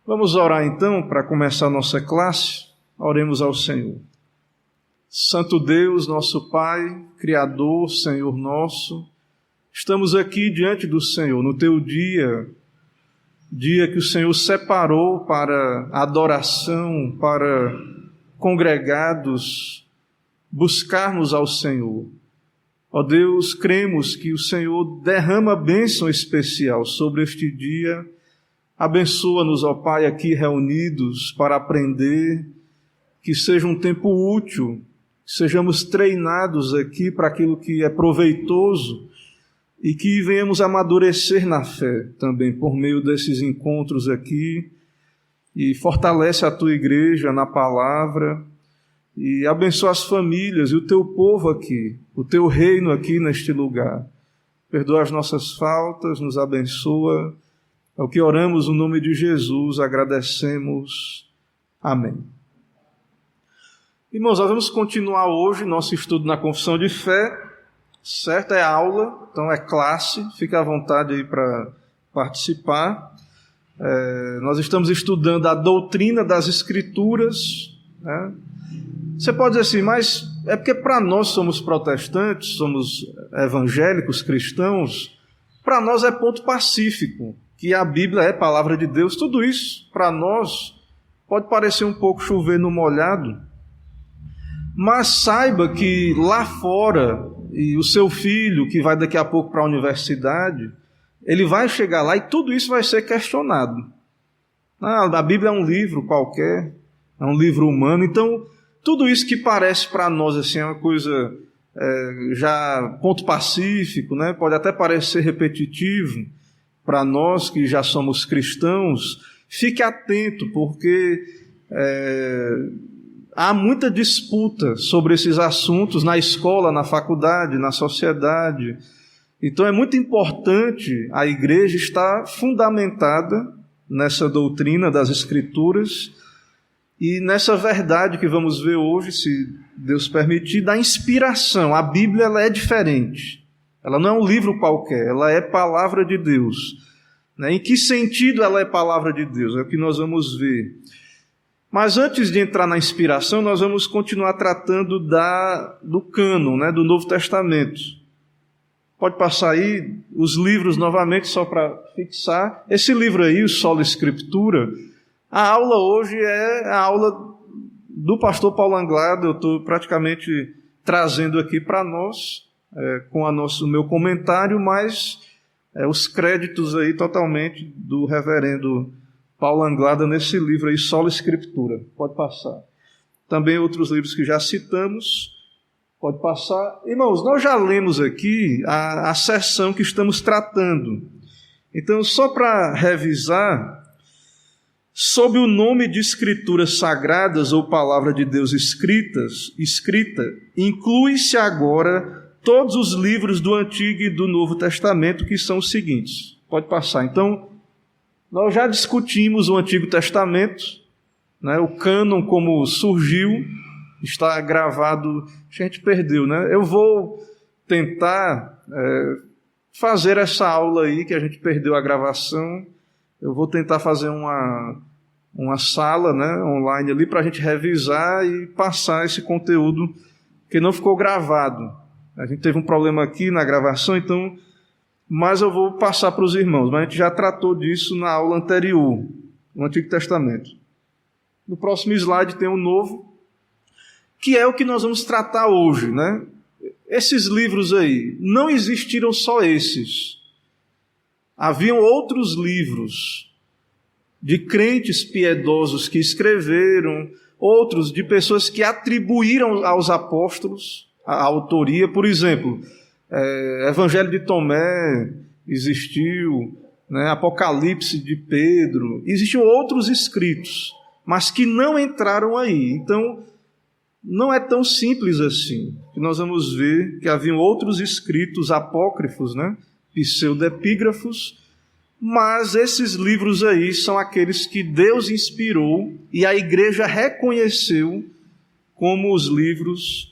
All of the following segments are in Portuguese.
Vamos orar então para começar a nossa classe. Oremos ao Senhor. Santo Deus, nosso Pai, Criador, Senhor nosso, estamos aqui diante do Senhor no teu dia que o Senhor separou para adoração, para congregados buscarmos ao Senhor. Ó Deus, cremos que o Senhor derrama bênção especial sobre este dia. Abençoa-nos, ó Pai, aqui reunidos para aprender, que seja um tempo útil, que sejamos treinados aqui para aquilo que é proveitoso e que venhamos amadurecer na fé também por meio desses encontros aqui, e fortalece a tua igreja na palavra e abençoa as famílias e o teu povo aqui, o teu reino aqui neste lugar. Perdoa as nossas faltas, nos abençoa. É o que oramos no nome de Jesus, agradecemos. Amém. Irmãos, nós vamos continuar hoje nosso estudo na Confissão de Fé, certo? É aula, então é classe, fique à vontade aí para participar. Nós estamos estudando a doutrina das Escrituras, né? Você pode dizer assim, mas é porque para nós somos protestantes, somos evangélicos, cristãos, para nós é ponto pacífico, que a Bíblia é palavra de Deus. Tudo isso, para nós, pode parecer um pouco chover no molhado, mas saiba que lá fora, e o seu filho, que vai daqui a pouco para a universidade, ele vai chegar lá e tudo isso vai ser questionado. A Bíblia é um livro qualquer, é um livro humano, então tudo isso que parece para nós assim, é uma coisa já ponto pacífico, né? Pode até parecer repetitivo para nós que já somos cristãos. Fique atento, porque há muita disputa sobre esses assuntos na escola, na faculdade, na sociedade. Então é muito importante a igreja estar fundamentada nessa doutrina das Escrituras e nessa verdade que vamos ver hoje, se Deus permitir, da inspiração. A Bíblia ela é diferente. Ela não é um livro qualquer, ela é palavra de Deus. Em que sentido ela é palavra de Deus? É o que nós vamos ver. Mas antes de entrar na inspiração, nós vamos continuar tratando do cânon, né, do Novo Testamento. Pode passar aí os livros novamente, só para fixar. Esse livro aí, o Sola Escritura, a aula hoje é a aula do pastor Paulo Anglada. Eu estou praticamente trazendo aqui para nós, com o meu comentário, mas os créditos aí totalmente do reverendo Paulo Anglada nesse livro aí, Sola Escritura. Pode passar. Também outros livros que já citamos. Pode passar. Irmãos, nós já lemos aqui a seção que estamos tratando. Então, só para revisar, sob o nome de Escrituras Sagradas ou Palavra de Deus escrita, inclui-se agora todos os livros do Antigo e do Novo Testamento, que são os seguintes. Pode passar. Então, nós já discutimos o Antigo Testamento, né, o cânon como surgiu, está gravado, a gente perdeu, né? Eu vou tentar fazer essa aula aí, que a gente perdeu a gravação. Eu vou tentar fazer uma sala, né, online ali, para a gente revisar e passar esse conteúdo que não ficou gravado. A gente teve um problema aqui na gravação, então, mas eu vou passar para os irmãos. Mas a gente já tratou disso na aula anterior, no Antigo Testamento. No próximo slide tem um novo, que é o que nós vamos tratar hoje, né? Esses livros aí, não existiram só esses. Haviam outros livros de crentes piedosos que escreveram, outros de pessoas que atribuíram aos apóstolos a autoria. Por exemplo, Evangelho de Tomé existiu, né? Apocalipse de Pedro. Existiam outros escritos, mas que não entraram aí. Então, não é tão simples assim. Nós vamos ver que haviam outros escritos apócrifos, né? Pseudepígrafos, mas esses livros aí são aqueles que Deus inspirou e a igreja reconheceu como os livros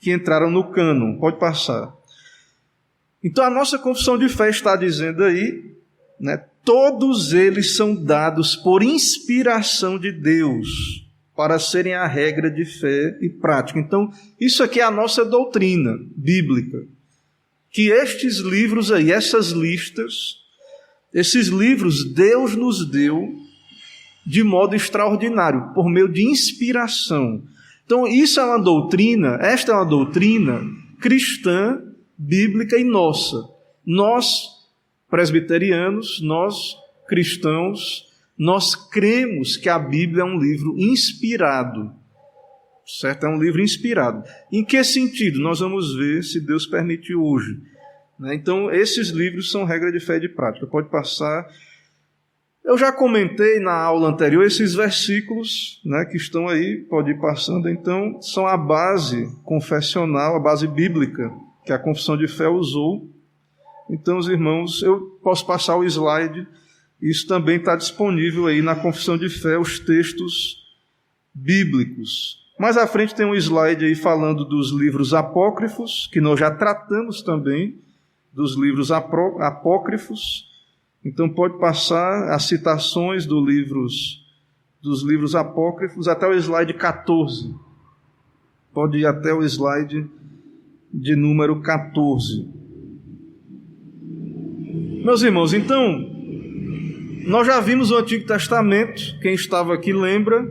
que entraram no cânon. Pode passar. Então a nossa confissão de fé está dizendo aí, né, todos eles são dados por inspiração de Deus, para serem a regra de fé e prática. Então, isso aqui é a nossa doutrina bíblica, que estes livros aí, essas listas, esses livros Deus nos deu de modo extraordinário, por meio de inspiração. Então, isso é uma doutrina, esta é uma doutrina cristã, bíblica e nossa. Nós, presbiterianos, nós, cristãos, nós cremos que a Bíblia é um livro inspirado, certo? É um livro inspirado. Em que sentido? Nós vamos ver, se Deus permitir, hoje. Então, esses livros são regra de fé e de prática. Pode passar. Eu já comentei na aula anterior esses versículos, que estão aí, pode ir passando. Então, são a base confessional, a base bíblica que a confissão de fé usou. Então, os irmãos, eu posso passar o slide. Isso também está disponível aí na confissão de fé, os textos bíblicos. Mais à frente tem um slide aí falando dos livros apócrifos, que nós já tratamos também dos livros apócrifos. Então pode passar as citações dos livros apócrifos até o slide 14. Pode ir até o slide de número 14. Meus irmãos, então, nós já vimos o Antigo Testamento, quem estava aqui lembra.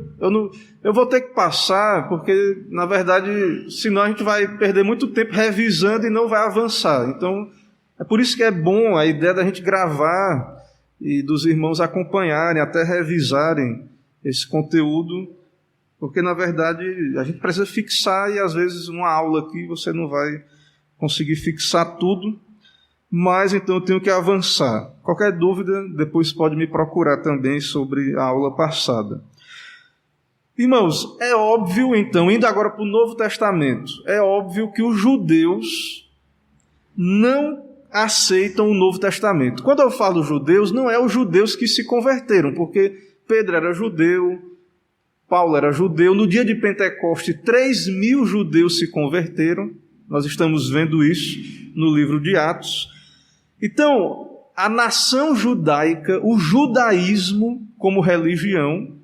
Eu vou ter que passar, porque, na verdade, senão a gente vai perder muito tempo revisando e não vai avançar. Então, é por isso que é bom a ideia da gente gravar e dos irmãos acompanharem, até revisarem esse conteúdo, porque, na verdade, a gente precisa fixar e, às vezes, uma aula aqui você não vai conseguir fixar tudo. Mas, então, eu tenho que avançar. Qualquer dúvida, depois pode me procurar também sobre a aula passada. Irmãos, é óbvio, então, indo agora para o Novo Testamento, é óbvio que os judeus não aceitam o Novo Testamento. Quando eu falo judeus, não é os judeus que se converteram, porque Pedro era judeu, Paulo era judeu. No dia de Pentecoste, 3.000 judeus se converteram. Nós estamos vendo isso no livro de Atos. Então, a nação judaica, o judaísmo como religião,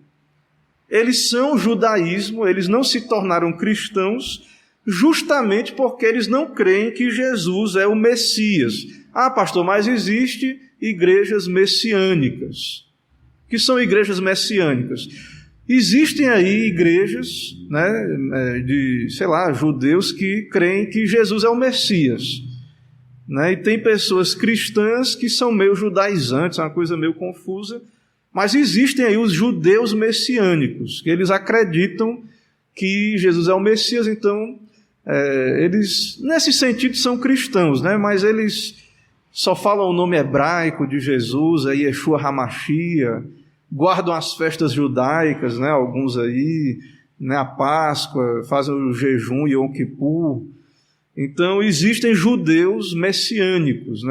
eles são judaísmo, eles não se tornaram cristãos justamente porque eles não creem que Jesus é o Messias. Ah, pastor, mas existem igrejas messiânicas. O que são igrejas messiânicas? Existem aí igrejas, de, judeus que creem que Jesus é o Messias. E tem pessoas cristãs que são meio judaizantes, é uma coisa meio confusa, mas existem aí os judeus messiânicos, que eles acreditam que Jesus é o Messias. Então, eles, nesse sentido, são cristãos, mas eles só falam o nome hebraico de Jesus, aí Yeshua HaMashiach, guardam as festas judaicas, alguns aí, a Páscoa, fazem o jejum Yom Kippur. Então, existem judeus messiânicos,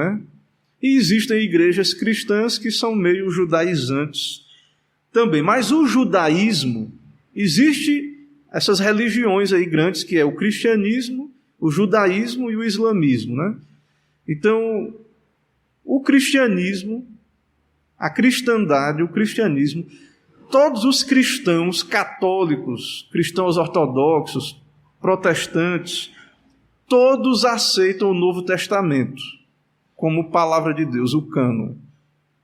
E existem igrejas cristãs que são meio judaizantes também. Mas o judaísmo, existe essas religiões aí grandes, que é o cristianismo, o judaísmo e o islamismo, Então, o cristianismo, a cristandade, o cristianismo, todos os cristãos católicos, cristãos ortodoxos, protestantes, todos aceitam o Novo Testamento como palavra de Deus, o cânon.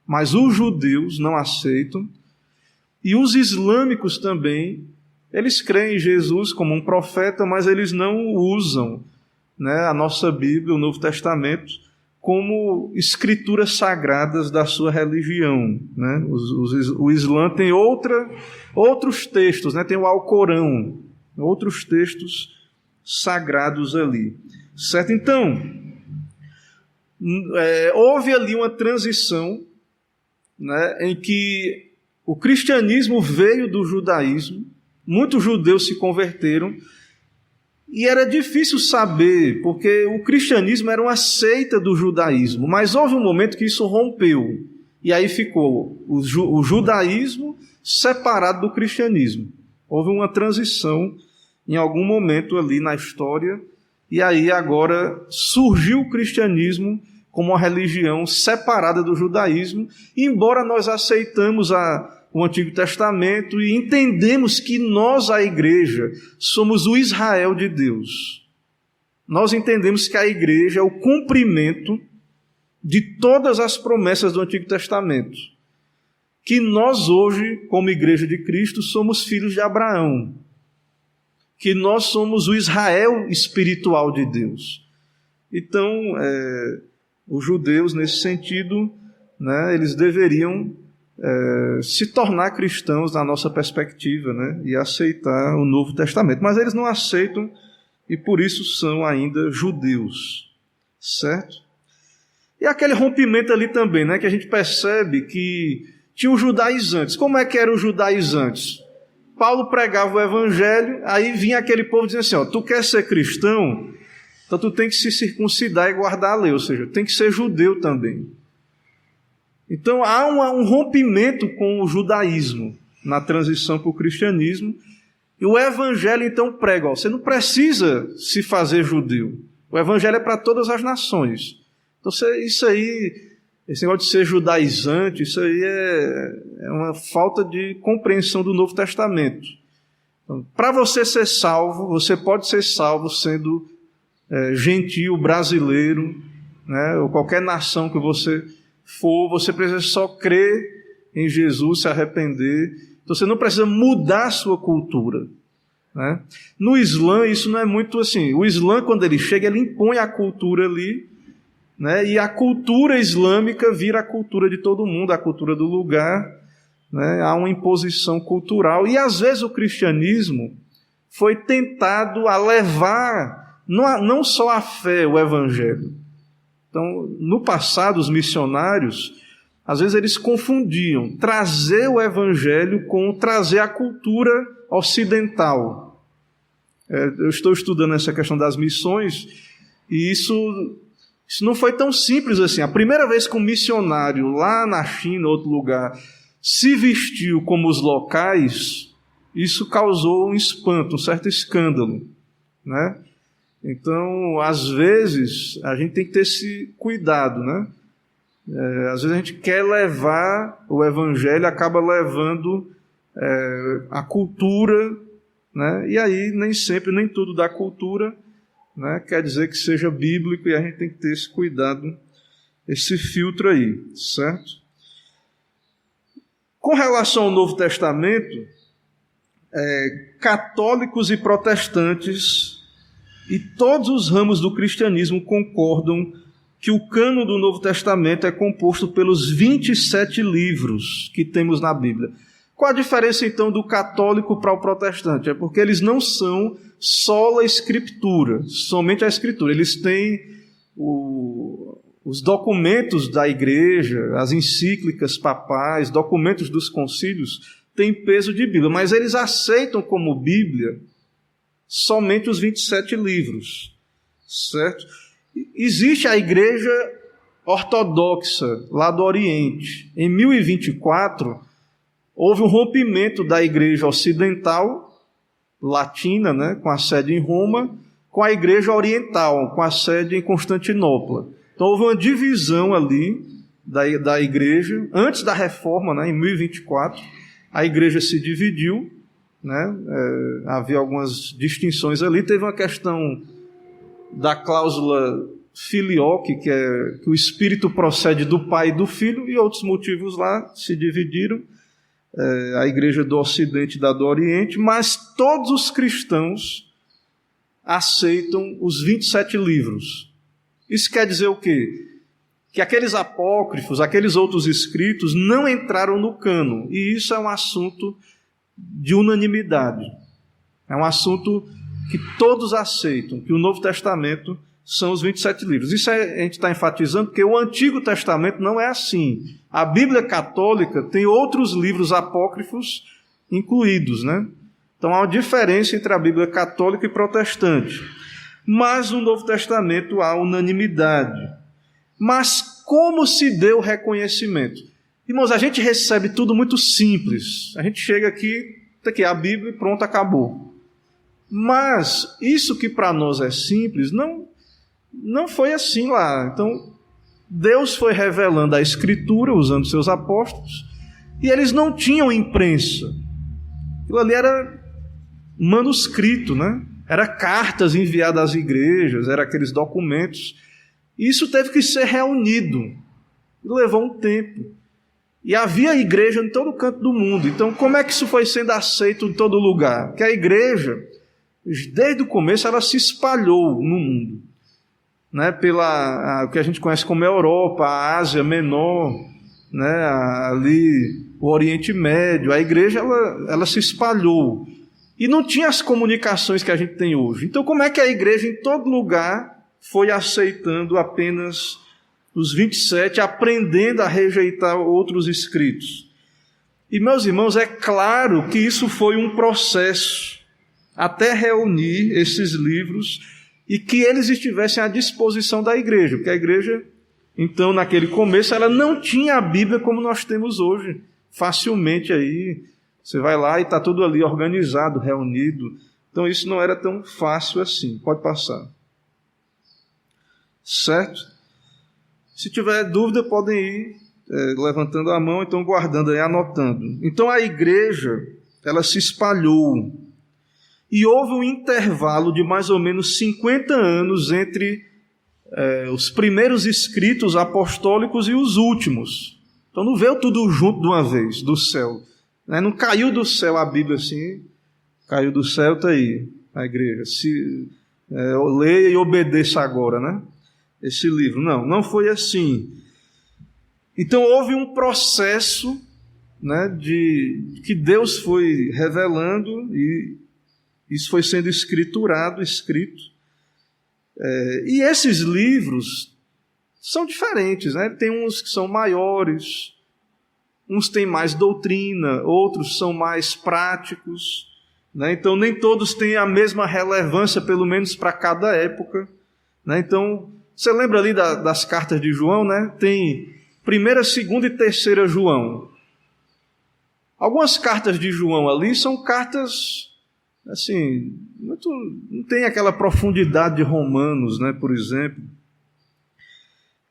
Mas os judeus não aceitam, e os islâmicos também, eles creem em Jesus como um profeta, mas eles não usam a nossa Bíblia, o Novo Testamento, como escrituras sagradas da sua religião. O Islã tem outros textos, tem o Alcorão, outros textos sagrados ali, certo? Então, houve ali uma transição, em que o cristianismo veio do judaísmo, muitos judeus se converteram, e era difícil saber, porque o cristianismo era uma seita do judaísmo, mas houve um momento que isso rompeu, e aí ficou o judaísmo separado do cristianismo. Houve uma transição em algum momento ali na história, e aí agora surgiu o cristianismo como uma religião separada do judaísmo, embora nós aceitamos o Antigo Testamento e entendemos que nós, a igreja, somos o Israel de Deus. Nós entendemos que a igreja é o cumprimento de todas as promessas do Antigo Testamento. Que nós hoje, como igreja de Cristo, somos filhos de Abraão. Que nós somos o Israel espiritual de Deus. Então, os judeus, nesse sentido, né, eles deveriam se tornar cristãos na nossa perspectiva, né, e aceitar o Novo Testamento. Mas eles não aceitam e por isso são ainda judeus, certo? E aquele rompimento ali também, né, que a gente percebe que tinha os judaizantes. Como é que eram os judaizantes? Paulo pregava o evangelho, aí vinha aquele povo dizendo assim, ó, tu quer ser cristão? Então tu tem que se circuncidar e guardar a lei, ou seja, tem que ser judeu também. Então há um rompimento com o judaísmo na transição para o cristianismo, e o evangelho então prega, ó, você não precisa se fazer judeu, o evangelho é para todas as nações. Então isso aí, esse negócio de ser judaizante, isso aí é uma falta de compreensão do Novo Testamento. Então, para você ser salvo, você pode ser salvo sendo gentio, brasileiro, né, ou qualquer nação que você for, você precisa só crer em Jesus, se arrepender. Então você não precisa mudar a sua cultura, né? No Islã isso não é muito assim. O Islã, quando ele chega, ele impõe a cultura ali, né? E a cultura islâmica vira a cultura de todo mundo, a cultura do lugar, né? Há uma imposição cultural. E às vezes o cristianismo foi tentado a levar não só a fé, o evangelho. Então, no passado, os missionários, às vezes eles confundiam trazer o evangelho com trazer a cultura ocidental. Eu estou estudando essa questão das missões e isso não foi tão simples assim. A primeira vez que um missionário lá na China, outro lugar, se vestiu como os locais, isso causou um espanto, um certo escândalo, né? Então, às vezes, a gente tem que ter esse cuidado, né? Às vezes a gente quer levar o evangelho, acaba levando a cultura, né? E aí nem sempre, nem tudo da cultura, né, quer dizer que seja bíblico, e a gente tem que ter esse cuidado, esse filtro aí, certo? Com relação ao Novo Testamento, católicos e protestantes e todos os ramos do cristianismo concordam que o cânon do Novo Testamento é composto pelos 27 livros que temos na Bíblia. Qual a diferença, então, do católico para o protestante? É porque eles não são sola escritura, somente a escritura. Eles têm os documentos da igreja, as encíclicas papais, documentos dos concílios, têm peso de Bíblia, mas eles aceitam como Bíblia somente os 27 livros, certo? Existe a igreja ortodoxa lá do Oriente. Em 1024, houve um rompimento da igreja ocidental, latina, né, com a sede em Roma, com a igreja oriental, com a sede em Constantinopla. Então houve uma divisão ali da igreja, antes da reforma, né, em 1024, a igreja se dividiu, né, havia algumas distinções ali, teve uma questão da cláusula filioque, que o Espírito procede do Pai e do Filho, e outros motivos lá se dividiram, a igreja do Ocidente e da do Oriente, mas todos os cristãos aceitam os 27 livros. Isso quer dizer o quê? Que aqueles apócrifos, aqueles outros escritos não entraram no cânon, e isso é um assunto de unanimidade. É um assunto que todos aceitam, que o Novo Testamento são os 27 livros. Isso a gente está enfatizando porque o Antigo Testamento não é assim. A Bíblia católica tem outros livros apócrifos incluídos, né? Então há uma diferença entre a Bíblia católica e protestante. Mas no Novo Testamento há unanimidade. Mas como se deu o reconhecimento? Irmãos, a gente recebe tudo muito simples. A gente chega aqui, está aqui a Bíblia e pronto, acabou. Mas isso que para nós é simples, não foi assim lá. Então, Deus foi revelando a Escritura usando seus apóstolos, e eles não tinham imprensa. Aquilo ali era manuscrito, né? Era cartas enviadas às igrejas, era aqueles documentos. E isso teve que ser reunido. Levou um tempo. E havia igreja em todo canto do mundo. Então, como é que isso foi sendo aceito em todo lugar? Porque a igreja, desde o começo, ela se espalhou no mundo, né? O que a gente conhece como Europa, a Ásia Menor, né? Ali o Oriente Médio. A igreja ela se espalhou. E não tinha as comunicações que a gente tem hoje. Então, como é que a igreja em todo lugar foi aceitando apenas os 27, aprendendo a rejeitar outros escritos? E, meus irmãos, é claro que isso foi um processo até reunir esses livros e que eles estivessem à disposição da igreja. Porque a igreja, então, naquele começo, ela não tinha a Bíblia como nós temos hoje, facilmente aí. Você vai lá e está tudo ali organizado, reunido. Então isso não era tão fácil assim. Pode passar. Certo? Se tiver dúvida, podem ir levantando a mão, então guardando aí, anotando. Então a igreja, ela se espalhou. E houve um intervalo de mais ou menos 50 anos entre os primeiros escritos apostólicos e os últimos. Então não veio tudo junto de uma vez, do céu. Não caiu do céu a Bíblia assim, caiu do céu, está aí, a igreja. Leia e obedeça agora, né? Esse livro. Não foi assim. Então houve um processo, né, que Deus foi revelando e isso foi sendo escrito. E esses livros são diferentes, né? Tem uns que são maiores, uns têm mais doutrina, outros são mais práticos, né? Então nem todos têm a mesma relevância, pelo menos para cada época, né? Então, você lembra ali das cartas de João, né? Tem 1ª, 2ª e 3ª João. Algumas cartas de João ali são cartas, assim, não tem aquela profundidade de Romanos, né, por exemplo.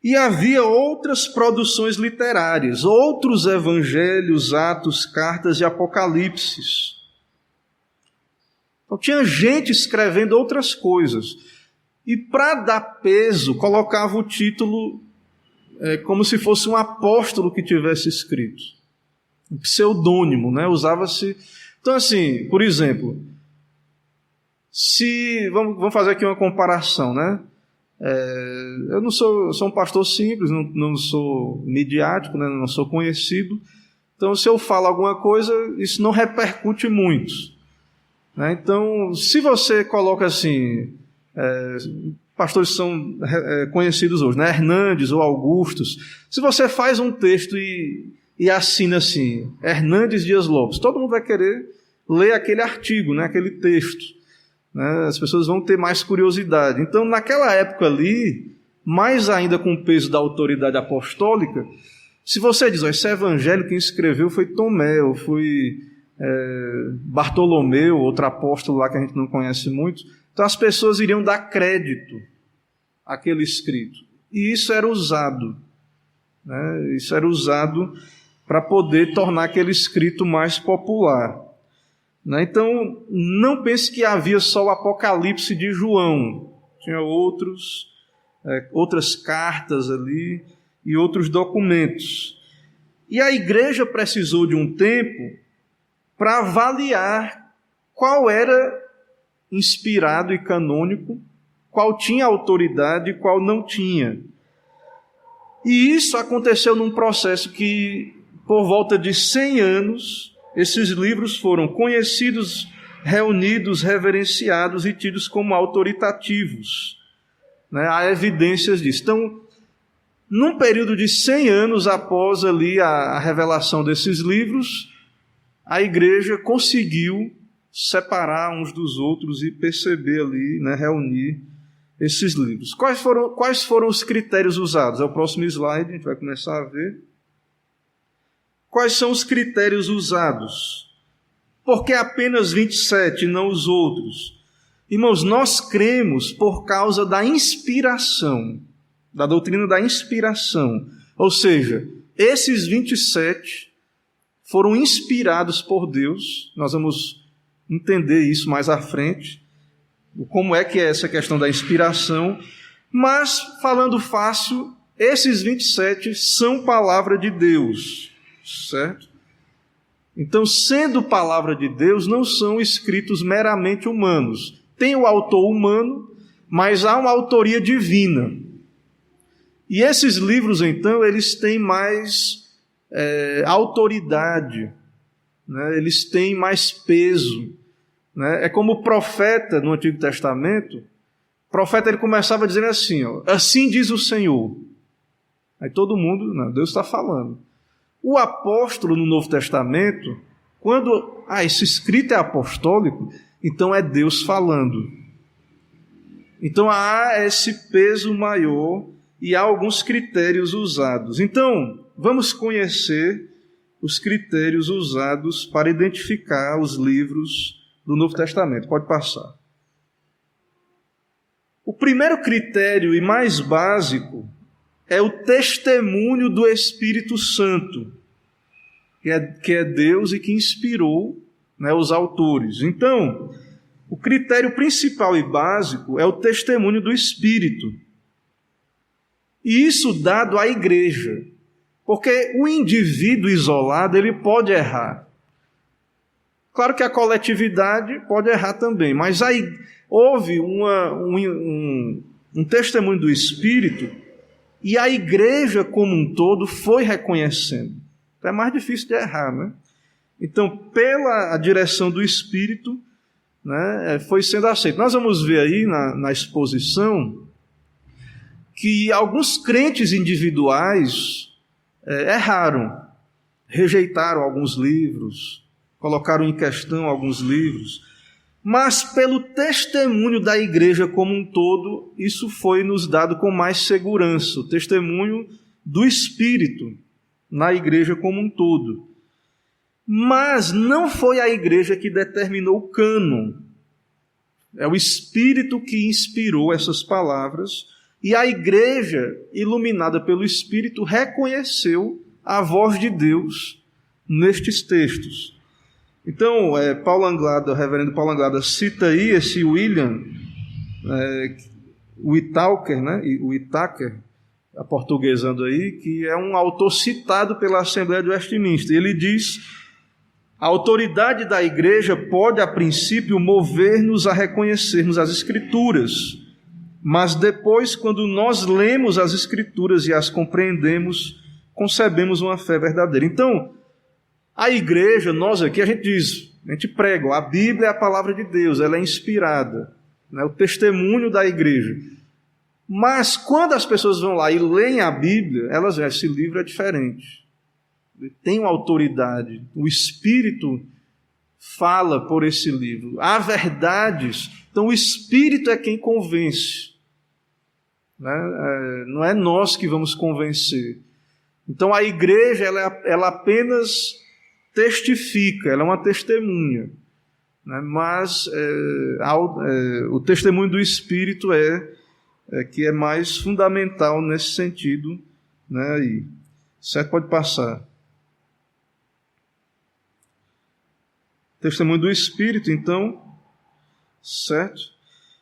E havia outras produções literárias, outros evangelhos, Atos, cartas e Apocalipses. Então tinha gente escrevendo outras coisas. E para dar peso, colocava o título como se fosse um apóstolo que tivesse escrito. Um pseudônimo, né? Usava-se. Então, assim, por exemplo, vamos fazer aqui uma comparação, né? Eu sou um pastor simples, não sou midiático, né? Não sou conhecido. Então, se eu falo alguma coisa, isso não repercute muito, né? Então, se você coloca assim, pastores são conhecidos hoje, né? Hernandes ou Augustos. Se você faz um texto e assina assim, Hernandes Dias Lopes, todo mundo vai querer ler aquele artigo, né? Aquele texto. As pessoas vão ter mais curiosidade. Então, naquela época ali, mais ainda com o peso da autoridade apostólica, se você diz, esse evangelho quem escreveu foi Tomé, ou foi Bartolomeu, outro apóstolo lá que a gente não conhece muito, então as pessoas iriam dar crédito àquele escrito. E isso era usado, né? Isso era usado para poder tornar aquele escrito mais popular. Então, não pense que havia só o Apocalipse de João. Tinha outras cartas ali e outros documentos. E a igreja precisou de um tempo para avaliar qual era inspirado e canônico, qual tinha autoridade e qual não tinha. E isso aconteceu num processo que, por volta de 100 anos, esses livros foram conhecidos, reunidos, reverenciados e tidos como autoritativos, né? Há evidências disso. Então, num período de 100 anos após ali a revelação desses livros, a igreja conseguiu separar uns dos outros e perceber ali, né, reunir esses livros. Quais foram os critérios usados? É o próximo slide, a gente vai começar a ver. Quais são os critérios usados? Por que apenas 27 e não os outros? Irmãos, nós cremos por causa da inspiração. da doutrina da inspiração. Ou seja, esses 27 foram inspirados por Deus. Nós vamos entender isso mais à frente, como é que é essa questão da inspiração. Mas, falando fácil, esses 27 são palavra de Deus, certo? Então, sendo palavra de Deus, não são escritos meramente humanos. Tem o autor humano, mas há uma autoria divina. E esses livros, então, eles têm mais autoridade, né? Eles têm mais peso, né? É como o profeta no Antigo Testamento. O profeta ele começava dizendo assim, ó, assim diz o Senhor. Aí todo mundo, não, Deus está falando. O apóstolo no Novo Testamento, quando esse escrito é apostólico, então é Deus falando. Então há esse peso maior e há alguns critérios usados. Então, vamos conhecer os critérios usados para identificar os livros do Novo Testamento. Pode passar. O primeiro critério e mais básico é o testemunho do Espírito Santo, que é Deus e que inspirou, né, os autores. Então, o critério principal e básico é o testemunho do Espírito. E isso dado à igreja, porque o indivíduo isolado ele pode errar. Claro que a coletividade pode errar também, mas aí houve um testemunho do Espírito e a igreja como um todo foi reconhecendo. Então é mais difícil de errar, né? Então, pela direção do Espírito, né, foi sendo aceito. Nós vamos ver aí na exposição que alguns crentes individuais erraram, rejeitaram alguns livros, colocaram em questão alguns livros, mas pelo testemunho da igreja como um todo, isso foi nos dado com mais segurança, o testemunho do Espírito na igreja como um todo. Mas não foi a igreja que determinou o cânon. É o Espírito que inspirou essas palavras e a igreja, iluminada pelo Espírito, reconheceu a voz de Deus nestes textos. Então, o reverendo Paulo Anglada cita aí esse William Whittaker, né? O Whittaker, aportuguesando aí, que é um autor citado pela Assembleia de Westminster. Ele diz: a autoridade da igreja pode, a princípio, mover-nos a reconhecermos as Escrituras, mas depois, quando nós lemos as Escrituras e as compreendemos, concebemos uma fé verdadeira. Então, a igreja, nós aqui, a gente prega, a Bíblia é a palavra de Deus, ela é inspirada, né, o testemunho da igreja. Mas quando as pessoas vão lá e leem a Bíblia, elas veem, esse livro é diferente. Ele tem uma autoridade, o Espírito fala por esse livro. Há verdades, então o Espírito é quem convence. Né? Não é nós que vamos convencer. Então a igreja, ela apenas testifica, ela é uma testemunha, né? Mas o testemunho do Espírito que é mais fundamental nesse sentido, né? E, certo? Pode passar. Testemunho do Espírito, então, certo?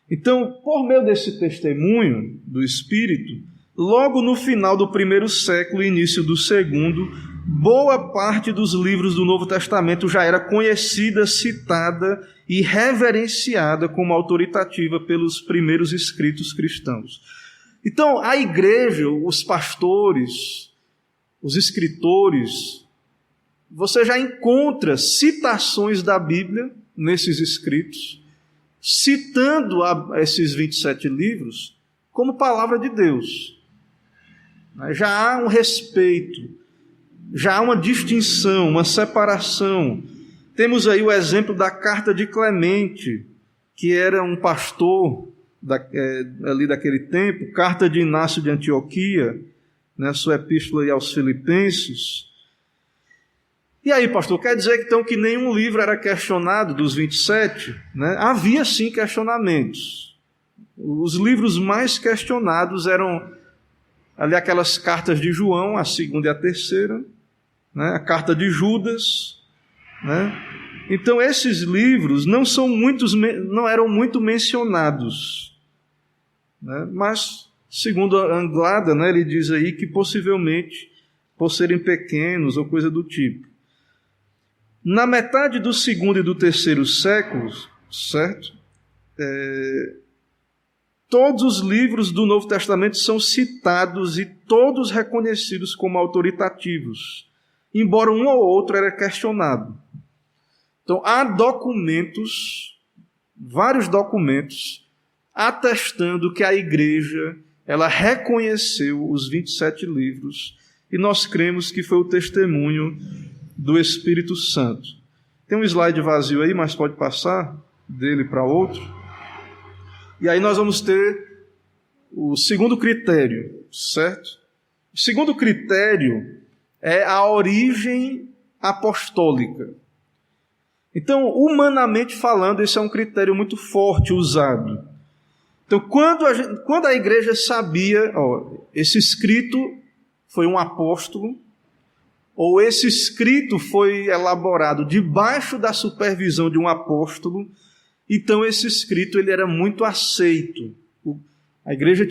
Então, por meio desse testemunho do Espírito, logo no final do primeiro século e início do segundo, boa parte dos livros do Novo Testamento já era conhecida, citada e reverenciada como autoritativa pelos primeiros escritos cristãos. Então, a igreja, os pastores, os escritores, você já encontra citações da Bíblia nesses escritos, citando esses 27 livros como palavra de Deus. Já há um respeito, já há uma distinção, uma separação. Temos aí o exemplo da carta de Clemente, que era um pastor ali daquele tempo, carta de Inácio de Antioquia, né, sua epístola aí aos Filipenses. E aí, pastor, quer dizer então que nenhum livro era questionado dos 27? Né? Havia sim questionamentos. Os livros mais questionados eram ali aquelas cartas de João, a segunda e a terceira, né? A carta de Judas, né? Então esses livros não eram muito mencionados, né? Mas, segundo Anglada, né, ele diz aí que possivelmente por serem pequenos ou coisa do tipo. Na metade do segundo e do terceiro séculos, certo? Todos os livros do Novo Testamento são citados e todos reconhecidos como autoritativos, embora um ou outro era questionado. Então, há documentos, vários documentos, atestando que a igreja, ela reconheceu os 27 livros, e nós cremos que foi o testemunho do Espírito Santo. Tem um slide vazio aí, mas pode passar dele para outro. E aí nós vamos ter o segundo critério, certo? O segundo critério é a origem apostólica. Então, humanamente falando, esse é um critério muito forte usado. Então, quando a igreja sabia, esse escrito foi um apóstolo, ou esse escrito foi elaborado debaixo da supervisão de um apóstolo, então esse escrito ele era muito aceito. A igreja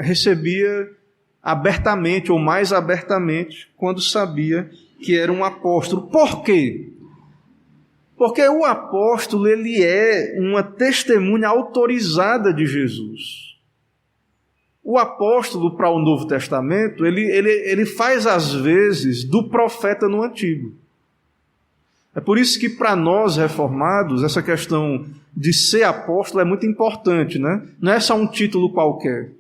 recebia abertamente, ou mais abertamente, quando sabia que era um apóstolo. Por quê? Porque o apóstolo ele é uma testemunha autorizada de Jesus. O apóstolo para o Novo Testamento, ele faz às vezes do profeta no Antigo. É por isso que para nós reformados, essa questão de ser apóstolo é muito importante, né? Não é só um título qualquer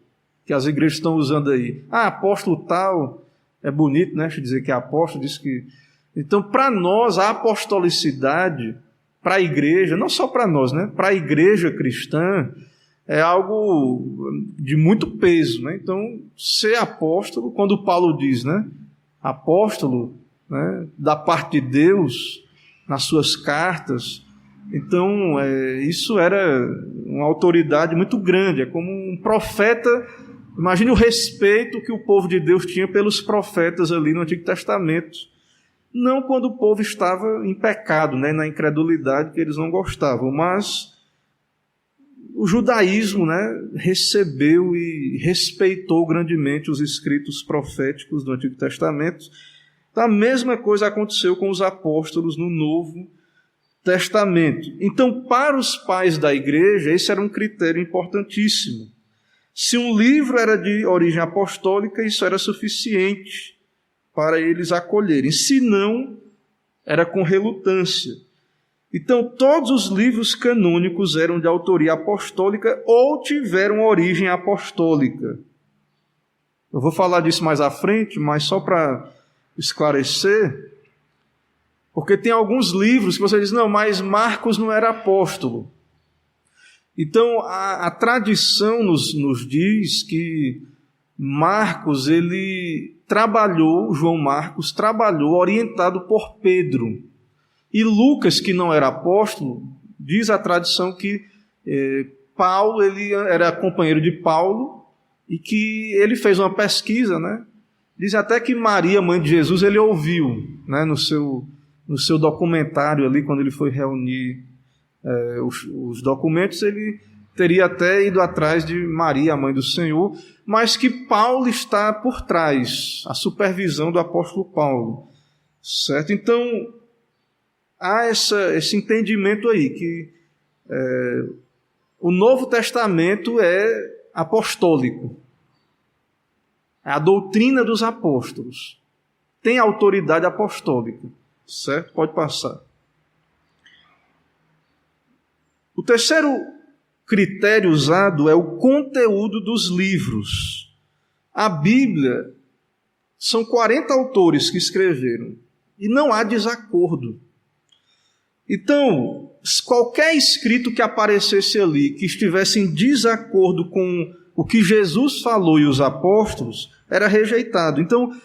que as igrejas estão usando aí. Apóstolo tal, é bonito, né? Deixa eu dizer que é apóstolo, diz que... Então, para nós, a apostolicidade, para a igreja, não só para nós, né? Para a igreja cristã, é algo de muito peso, né? Então, ser apóstolo, quando Paulo diz, né? Apóstolo, né? Da parte de Deus, nas suas cartas, então, isso era uma autoridade muito grande, é como um profeta. Imagine o respeito que o povo de Deus tinha pelos profetas ali no Antigo Testamento. Não quando o povo estava em pecado, né, na incredulidade que eles não gostavam, mas o judaísmo, né, recebeu e respeitou grandemente os escritos proféticos do Antigo Testamento. Então, a mesma coisa aconteceu com os apóstolos no Novo Testamento. Então, para os pais da igreja, esse era um critério importantíssimo. Se um livro era de origem apostólica, isso era suficiente para eles acolherem. Se não, era com relutância. Então, todos os livros canônicos eram de autoria apostólica ou tiveram origem apostólica. Eu vou falar disso mais à frente, mas só para esclarecer, porque tem alguns livros que você diz, não, mas Marcos não era apóstolo. Então, a tradição nos diz que Marcos, João Marcos trabalhou orientado por Pedro. E Lucas, que não era apóstolo, diz a tradição que Paulo, ele era companheiro de Paulo e que ele fez uma pesquisa, né? Diz até que Maria, mãe de Jesus, ele ouviu, né, no seu documentário ali, quando ele foi reunir os documentos, ele teria até ido atrás de Maria, a mãe do Senhor, mas que Paulo está por trás, a supervisão do apóstolo Paulo, certo? Então, há esse entendimento aí, que o Novo Testamento é apostólico, é a doutrina dos apóstolos, tem autoridade apostólica, certo? Pode passar. O terceiro critério usado é o conteúdo dos livros. A Bíblia, são 40 autores que escreveram, e não há desacordo. Então, qualquer escrito que aparecesse ali, que estivesse em desacordo com o que Jesus falou e os apóstolos, era rejeitado. Então,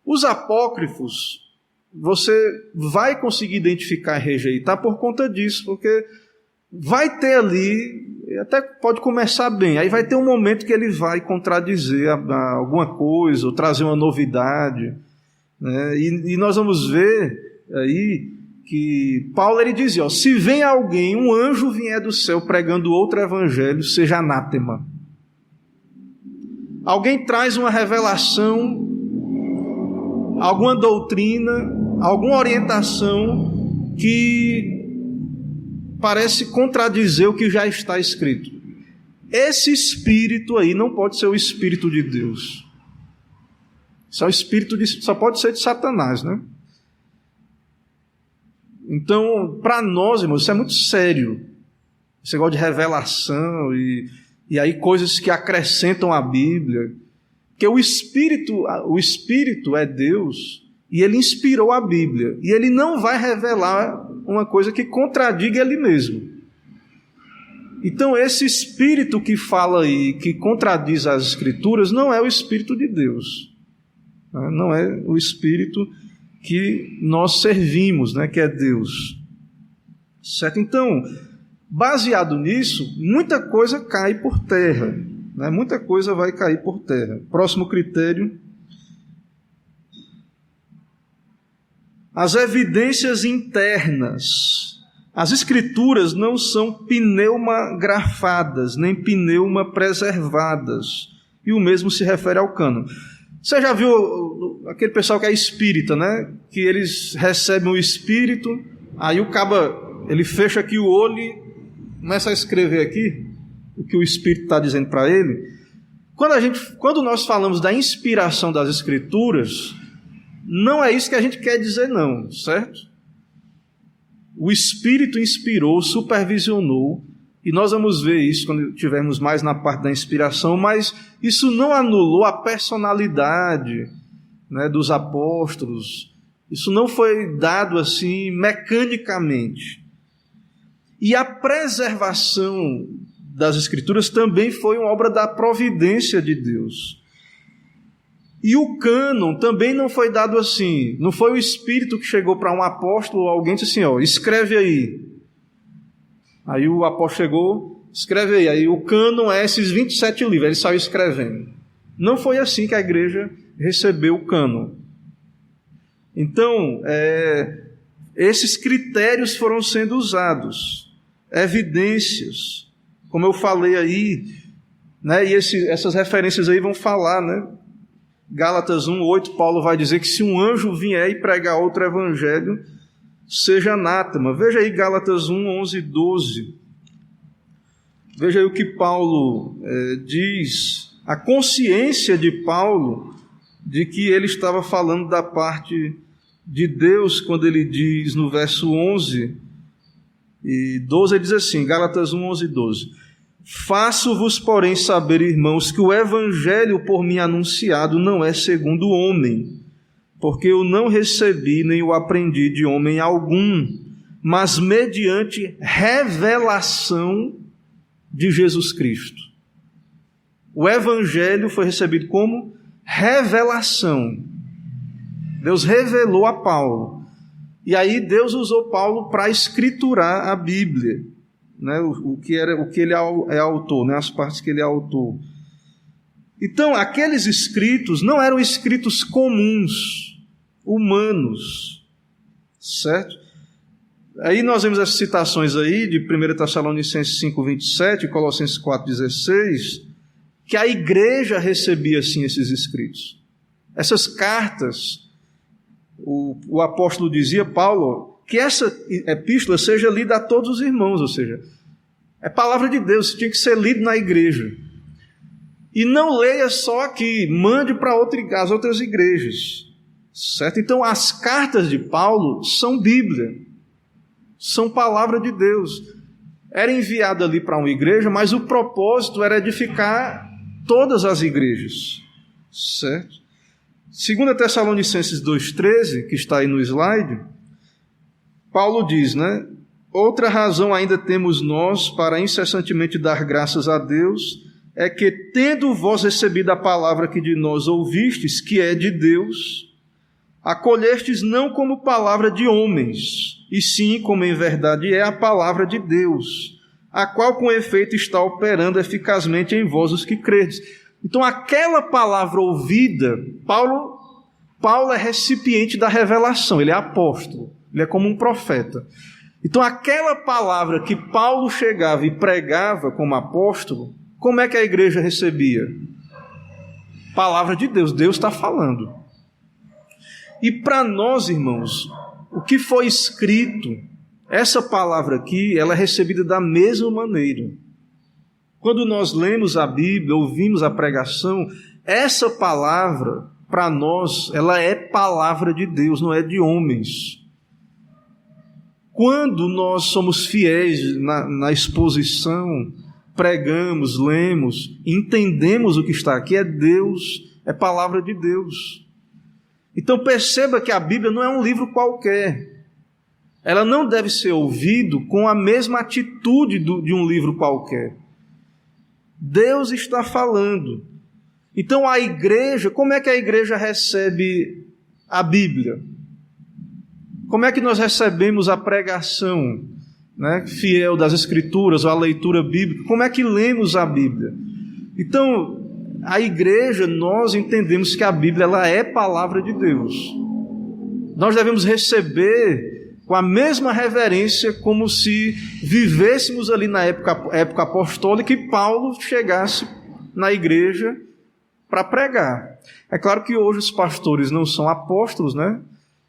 os apócrifos, você vai conseguir identificar e rejeitar por conta disso, porque vai ter ali, até pode começar bem, aí vai ter um momento que ele vai contradizer alguma coisa, ou trazer uma novidade, né? E nós vamos ver aí que Paulo ele dizia, ó, se vem alguém, um anjo vier do céu pregando outro evangelho, seja anátema. Alguém traz uma revelação, alguma doutrina, alguma orientação que parece contradizer o que já está escrito. Esse espírito aí não pode ser o espírito de Deus. Isso é o espírito só pode ser de Satanás, né? Então, para nós, irmãos, isso é muito sério. Esse negócio de revelação e aí coisas que acrescentam à Bíblia. Porque o Espírito é Deus e ele inspirou a Bíblia. E ele não vai revelar uma coisa que contradiga ele mesmo. Então, esse Espírito que fala aí, que contradiz as Escrituras, não é o Espírito de Deus. Não é o Espírito que nós servimos, né, que é Deus. Certo? Então, baseado nisso, muita coisa cai por terra, né? Muita coisa vai cair por terra. Próximo critério. As evidências internas. As Escrituras não são pneumagrafadas, nem pneumapreservadas. E o mesmo se refere ao cânon. Você já viu aquele pessoal que é espírita, né? Que eles recebem o Espírito, aí o caba, ele fecha aqui o olho e começa a escrever aqui o que o Espírito está dizendo para ele. Quando nós falamos da inspiração das Escrituras, não é isso que a gente quer dizer não, certo? O Espírito inspirou, supervisionou, e nós vamos ver isso quando estivermos mais na parte da inspiração, mas isso não anulou a personalidade, né, dos apóstolos. Isso não foi dado assim mecanicamente. E a preservação das Escrituras também foi uma obra da providência de Deus. E o cânon também não foi dado assim. Não foi o Espírito que chegou para um apóstolo ou alguém e disse assim, ó, escreve aí. Aí o apóstolo chegou, escreve aí. Aí o cânon é esses 27 livros, ele saiu escrevendo. Não foi assim que a igreja recebeu o cânon. Então, esses critérios foram sendo usados. Evidências, como eu falei aí, né, e essas referências aí vão falar, né? Gálatas 1:8, Paulo vai dizer que se um anjo vier e pregar outro evangelho, seja anátema. Veja aí Gálatas 1:11 e 12. Veja aí o que Paulo diz. A consciência de Paulo de que ele estava falando da parte de Deus, quando ele diz no verso 11 e 12, ele diz assim, Gálatas 1:11 e 12. Faço-vos, porém, saber, irmãos, que o evangelho por mim anunciado não é segundo o homem, porque eu não recebi nem o aprendi de homem algum, mas mediante revelação de Jesus Cristo. O evangelho foi recebido como revelação. Deus revelou a Paulo. E aí Deus usou Paulo para escriturar a Bíblia, né? O que ele é autor, né? As partes que ele é autor. Então, aqueles escritos não eram escritos comuns, humanos, certo? Aí nós vemos as citações aí de 1 Tessalonicenses 5:27 e Colossenses 4:16, que a igreja recebia assim esses escritos. Essas cartas, o apóstolo dizia, Paulo, que essa epístola seja lida a todos os irmãos, ou seja, é palavra de Deus, tinha que ser lido na igreja. E não leia só aqui, mande para as outras igrejas, certo? Então as cartas de Paulo são Bíblia, são palavra de Deus. Era enviada ali para uma igreja, mas o propósito era edificar todas as igrejas, certo? 2 Tessalonicenses 2:13, que está aí no slide, Paulo diz, né? Outra razão ainda temos nós para incessantemente dar graças a Deus, é que, tendo vós recebido a palavra que de nós ouvistes, que é de Deus, acolhestes não como palavra de homens, e sim, como em verdade é, a palavra de Deus, a qual com efeito está operando eficazmente em vós os que credes. Então aquela palavra ouvida, Paulo é recipiente da revelação, ele é apóstolo, ele é como um profeta. Então aquela palavra que Paulo chegava e pregava como apóstolo, como é que a igreja recebia? Palavra de Deus, Deus está falando. E para nós, irmãos, o que foi escrito, essa palavra aqui, ela é recebida da mesma maneira. Quando nós lemos a Bíblia, ouvimos a pregação, essa palavra, para nós, ela é palavra de Deus, não é de homens. Quando nós somos fiéis na exposição, pregamos, lemos, entendemos o que está aqui, é Deus, é palavra de Deus. Então perceba que a Bíblia não é um livro qualquer. Ela não deve ser ouvida com a mesma atitude de um livro qualquer. Deus está falando. Então a igreja, como é que a igreja recebe a Bíblia? Como é que nós recebemos a pregação, né, fiel das Escrituras, ou a leitura bíblica? Como é que lemos a Bíblia? Então, a igreja, nós entendemos que a Bíblia ela é palavra de Deus. Nós devemos receber com a mesma reverência, como se vivêssemos ali na época apostólica e Paulo chegasse na igreja para pregar. É claro que hoje os pastores não são apóstolos, né?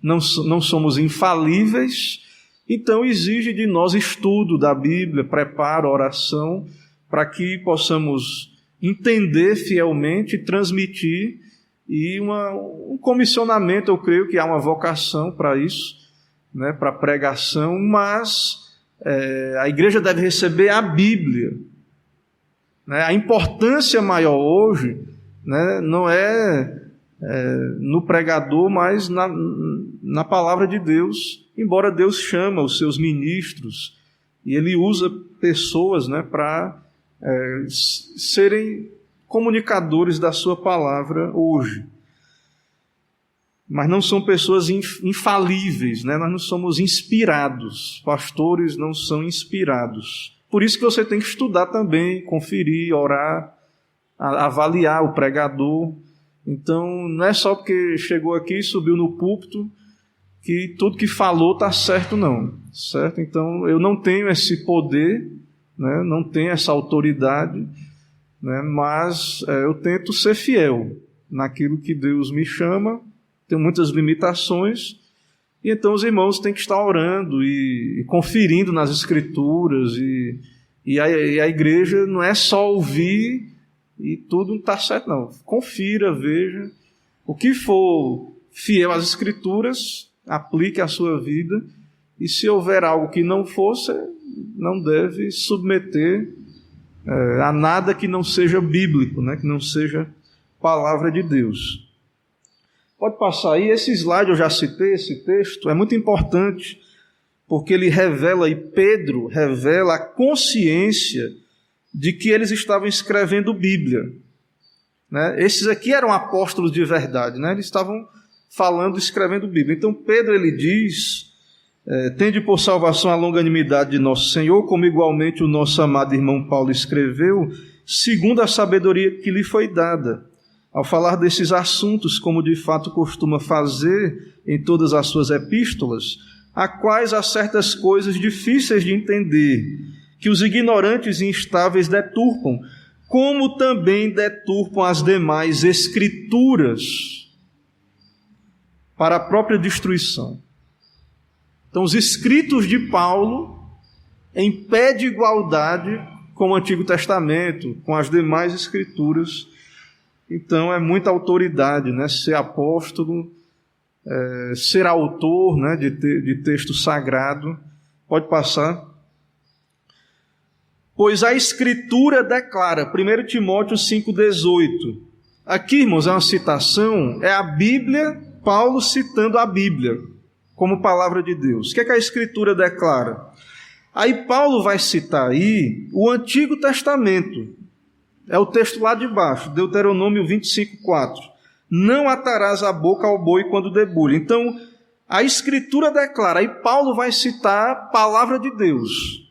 Não somos infalíveis, então exige de nós estudo da Bíblia, preparo, oração, para que possamos entender fielmente, transmitir, e um comissionamento, eu creio que há uma vocação para isso, né, para pregação, mas a igreja deve receber a Bíblia. Né? A importância maior hoje, né, não é no pregador, mas na palavra de Deus, embora Deus chama os seus ministros, e Ele usa pessoas, né, para serem comunicadores da sua palavra hoje. Mas não são pessoas infalíveis, né? Nós não somos inspirados, pastores não são inspirados. Por isso que você tem que estudar também, conferir, orar, avaliar o pregador. Então, não é só porque chegou aqui e subiu no púlpito que tudo que falou está certo, não. Certo? Então, eu não tenho esse poder, né? Não tenho essa autoridade, né? Mas eu tento ser fiel naquilo que Deus me chama. Tenho muitas limitações, e então os irmãos têm que estar orando e conferindo nas Escrituras, e a igreja não é só ouvir e tudo não está certo, não. Confira, veja, o que for fiel às Escrituras, aplique à sua vida, e se houver algo que não for, você não deve submeter a nada que não seja bíblico, né? Que não seja palavra de Deus. Pode passar aí, esse slide eu já citei, esse texto, é muito importante, porque ele revela, e Pedro revela a consciência de que eles estavam escrevendo Bíblia. Né? Esses aqui eram apóstolos de verdade, né? Eles estavam falando, escrevendo Bíblia. Então Pedro, ele diz, tende por salvação a longanimidade de nosso Senhor, como igualmente o nosso amado irmão Paulo escreveu, segundo a sabedoria que lhe foi dada, ao falar desses assuntos, como de fato costuma fazer em todas as suas epístolas, a quais há certas coisas difíceis de entender, que os ignorantes e instáveis deturpam, como também deturpam as demais escrituras para a própria destruição. Então, os escritos de Paulo, em pé de igualdade com o Antigo Testamento, com as demais escrituras. Então é muita autoridade, né? Ser apóstolo, ser autor, né? de texto sagrado. Pode passar. Pois a Escritura declara, 1 Timóteo 5,18. Aqui, irmãos, é uma citação, é a Bíblia, Paulo citando a Bíblia como palavra de Deus. O que é que a Escritura declara? Aí Paulo vai citar aí o Antigo Testamento. É o texto lá de baixo, Deuteronômio 25:4. Não atarás a boca ao boi quando debulha. Então, a Escritura declara, aí Paulo vai citar a palavra de Deus.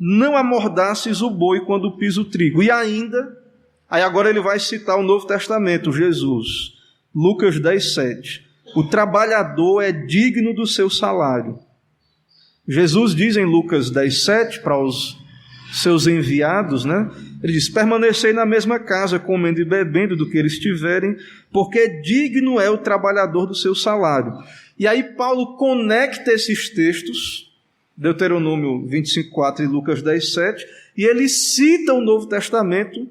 não amordaces o boi quando pisa o trigo. E ainda, aí agora ele vai citar o Novo Testamento, Jesus, Lucas 10:7. O trabalhador é digno do seu salário. Jesus diz em Lucas 10:7 para os seus enviados, ele diz: permanecei na mesma casa, comendo e bebendo do que eles tiverem, porque digno é o trabalhador do seu salário. E aí Paulo conecta esses textos, Deuteronômio 25:4 e Lucas 10:7, e ele cita o Novo Testamento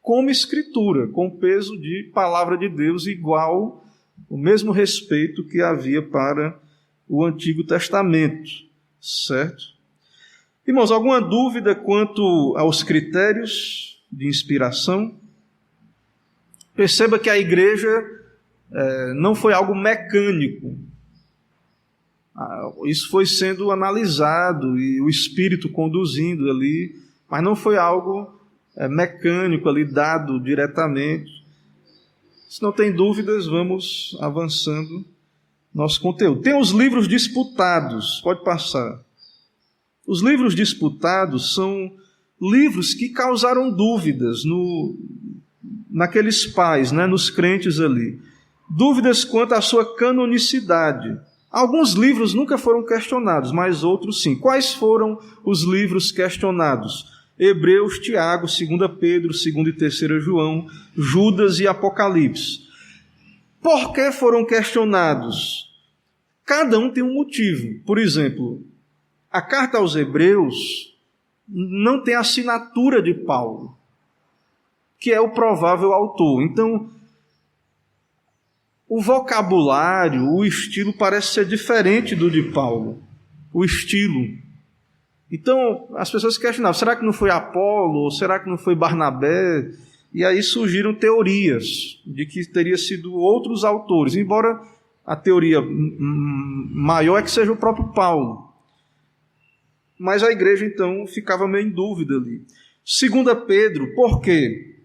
como escritura, com peso de palavra de Deus igual, o mesmo respeito que havia para o Antigo Testamento, certo? Irmãos, alguma dúvida quanto aos critérios de inspiração? Perceba que a igreja não foi algo mecânico. Isso foi sendo analisado e o Espírito conduzindo ali, mas não foi algo mecânico ali, dado diretamente. Se não tem dúvidas, vamos avançando nosso conteúdo. Tem os livros disputados, pode passar. Os livros disputados são livros que causaram dúvidas naqueles pais, nos crentes ali. Dúvidas quanto à sua canonicidade. Alguns livros nunca foram questionados, mas outros sim. Quais foram os livros questionados? Hebreus, Tiago, 2 Pedro, 2 e 3 João, Judas e Apocalipse. Por que foram questionados? Cada um tem um motivo. Por exemplo, a carta aos Hebreus não tem assinatura de Paulo, que é o provável autor. Então, o vocabulário, o estilo parece ser diferente do de Paulo. O estilo. Então, as pessoas questionavam, será que não foi Apolo? Ou será que não foi Barnabé? E aí surgiram teorias de que teria sido outros autores, embora a teoria maior é que seja o próprio Paulo. Mas a igreja, então, ficava meio em dúvida ali. 2 Pedro, por quê?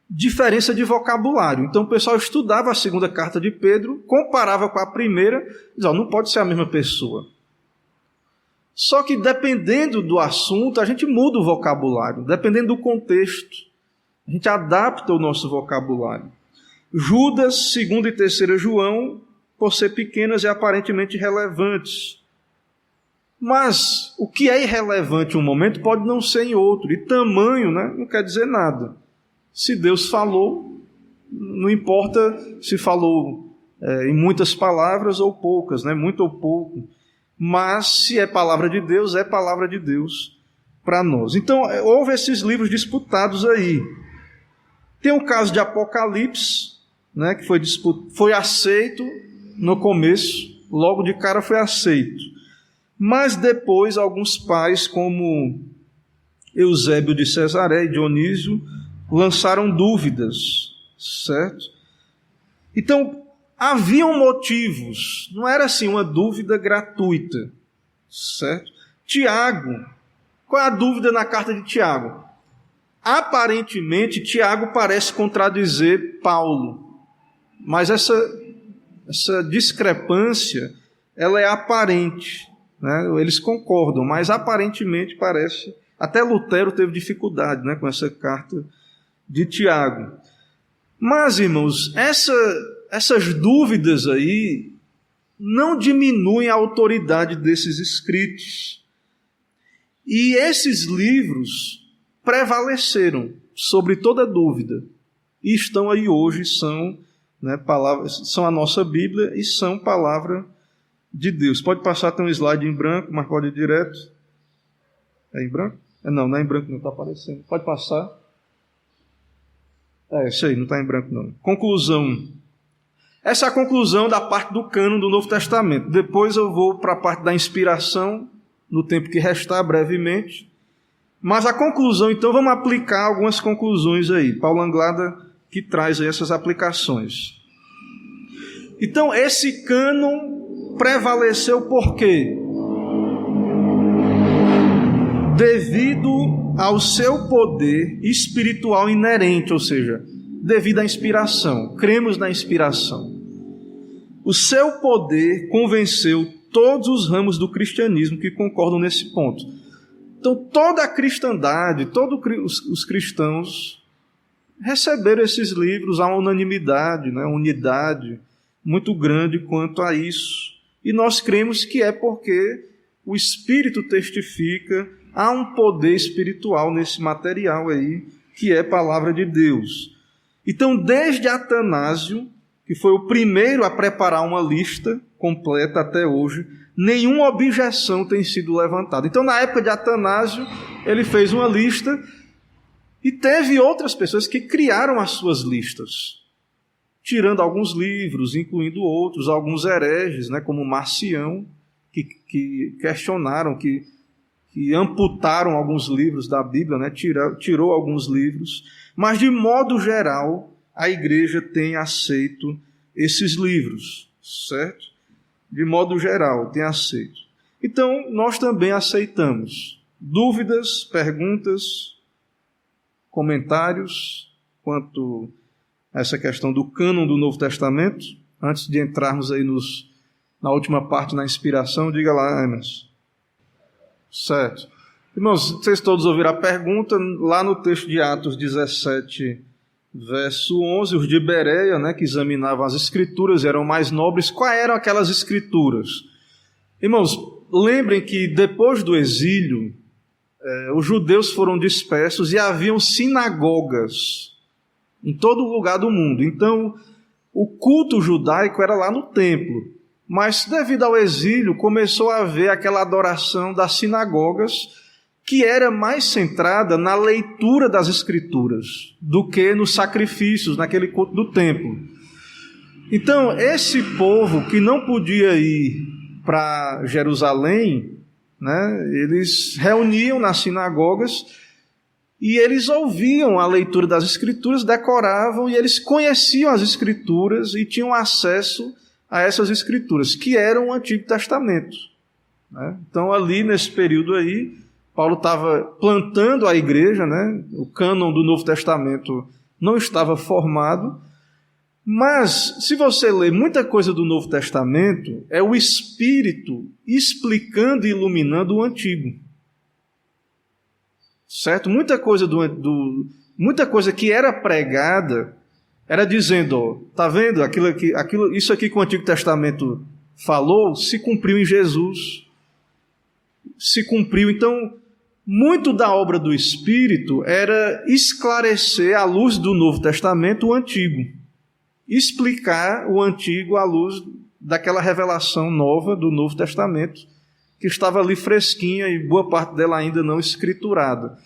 Diferença de vocabulário. Então o pessoal estudava a segunda carta de Pedro, comparava com a primeira, e dizia, não pode ser a mesma pessoa. Só que dependendo do assunto, a gente muda o vocabulário, dependendo do contexto. A gente adapta o nosso vocabulário. Judas, 2 e 3 João, por ser pequenas e aparentemente relevantes. Mas o que é irrelevante em um momento pode não ser em outro. E tamanho, não quer dizer nada. Se Deus falou, não importa se falou em muitas palavras ou poucas, muito ou pouco. Mas se é palavra de Deus, é palavra de Deus para nós. Então, houve esses livros disputados aí. Tem o caso de Apocalipse, que foi aceito no começo, logo de cara foi aceito. Mas depois, alguns pais, como Eusébio de Cesaré e Dionísio, lançaram dúvidas, certo? Então, haviam motivos, não era assim uma dúvida gratuita, certo? Tiago, qual é a dúvida na carta de Tiago? Aparentemente, Tiago parece contradizer Paulo, mas essa discrepância, ela é aparente, Eles concordam, mas aparentemente parece, até Lutero teve dificuldade, com essa carta de Tiago. Mas, irmãos, essas dúvidas aí não diminuem a autoridade desses escritos. E esses livros prevaleceram sobre toda dúvida. E estão aí hoje, são a nossa Bíblia e são palavra de Deus. Pode passar, tem um slide em branco, mas pode ir direto. É em branco? Não é em branco, não está aparecendo. Pode passar. Isso aí, não está em branco não. Conclusão. Essa é a conclusão da parte do cânon do Novo Testamento. Depois eu vou para a parte da inspiração, no tempo que restar, brevemente. Mas a conclusão, então, vamos aplicar algumas conclusões aí. Paulo Anglada que traz aí essas aplicações. Então, esse cânon prevaleceu por quê? Devido ao seu poder espiritual inerente, ou seja, devido à inspiração. Cremos na inspiração. O seu poder convenceu todos os ramos do cristianismo que concordam nesse ponto. Então, toda a cristandade, todos os cristãos receberam esses livros a unanimidade, né, unidade muito grande quanto a isso. E nós cremos que é porque o Espírito testifica, há um poder espiritual nesse material aí, que é a palavra de Deus. Então, desde Atanásio, que foi o primeiro a preparar uma lista completa até hoje, nenhuma objeção tem sido levantada. Então, na época de Atanásio, ele fez uma lista e teve outras pessoas que criaram as suas listas, tirando alguns livros, incluindo outros, alguns hereges, né, como Marcião, que questionaram, que amputaram alguns livros da Bíblia, né, tirou alguns livros, mas de modo geral, a igreja tem aceito esses livros, certo? De modo geral, tem aceito. Então, nós também aceitamos dúvidas, perguntas, comentários quanto a essa questão do cânon do Novo Testamento. Antes de entrarmos aí na última parte, na inspiração, diga lá, Emerson. Certo. Irmãos, vocês todos ouviram a pergunta, lá no texto de Atos 17, verso 11, os de Bereia, né, que examinavam as escrituras, eram mais nobres. Quais eram aquelas escrituras? Irmãos, lembrem que depois do exílio, os judeus foram dispersos e haviam sinagogas em todo lugar do mundo. Então, o culto judaico era lá no templo. Mas, devido ao exílio, começou a haver aquela adoração das sinagogas, que era mais centrada na leitura das Escrituras do que nos sacrifícios, naquele culto do templo. Então, esse povo que não podia ir para Jerusalém, né, eles reuniam nas sinagogas e eles ouviam a leitura das Escrituras, decoravam e eles conheciam as Escrituras e tinham acesso a essas Escrituras, que eram o Antigo Testamento, né? Então, ali nesse período aí, Paulo estava plantando a igreja, né? O cânon do Novo Testamento não estava formado, mas se você ler muita coisa do Novo Testamento, é o Espírito explicando e iluminando o Antigo. Certo? Muita coisa que era pregada era dizendo, ó, tá vendo? Isso aqui que o Antigo Testamento falou se cumpriu em Jesus. Se cumpriu. Então, muito da obra do Espírito era esclarecer à luz do Novo Testamento o Antigo. Explicar o Antigo à luz daquela revelação nova do Novo Testamento, que estava ali fresquinha e boa parte dela ainda não escriturada.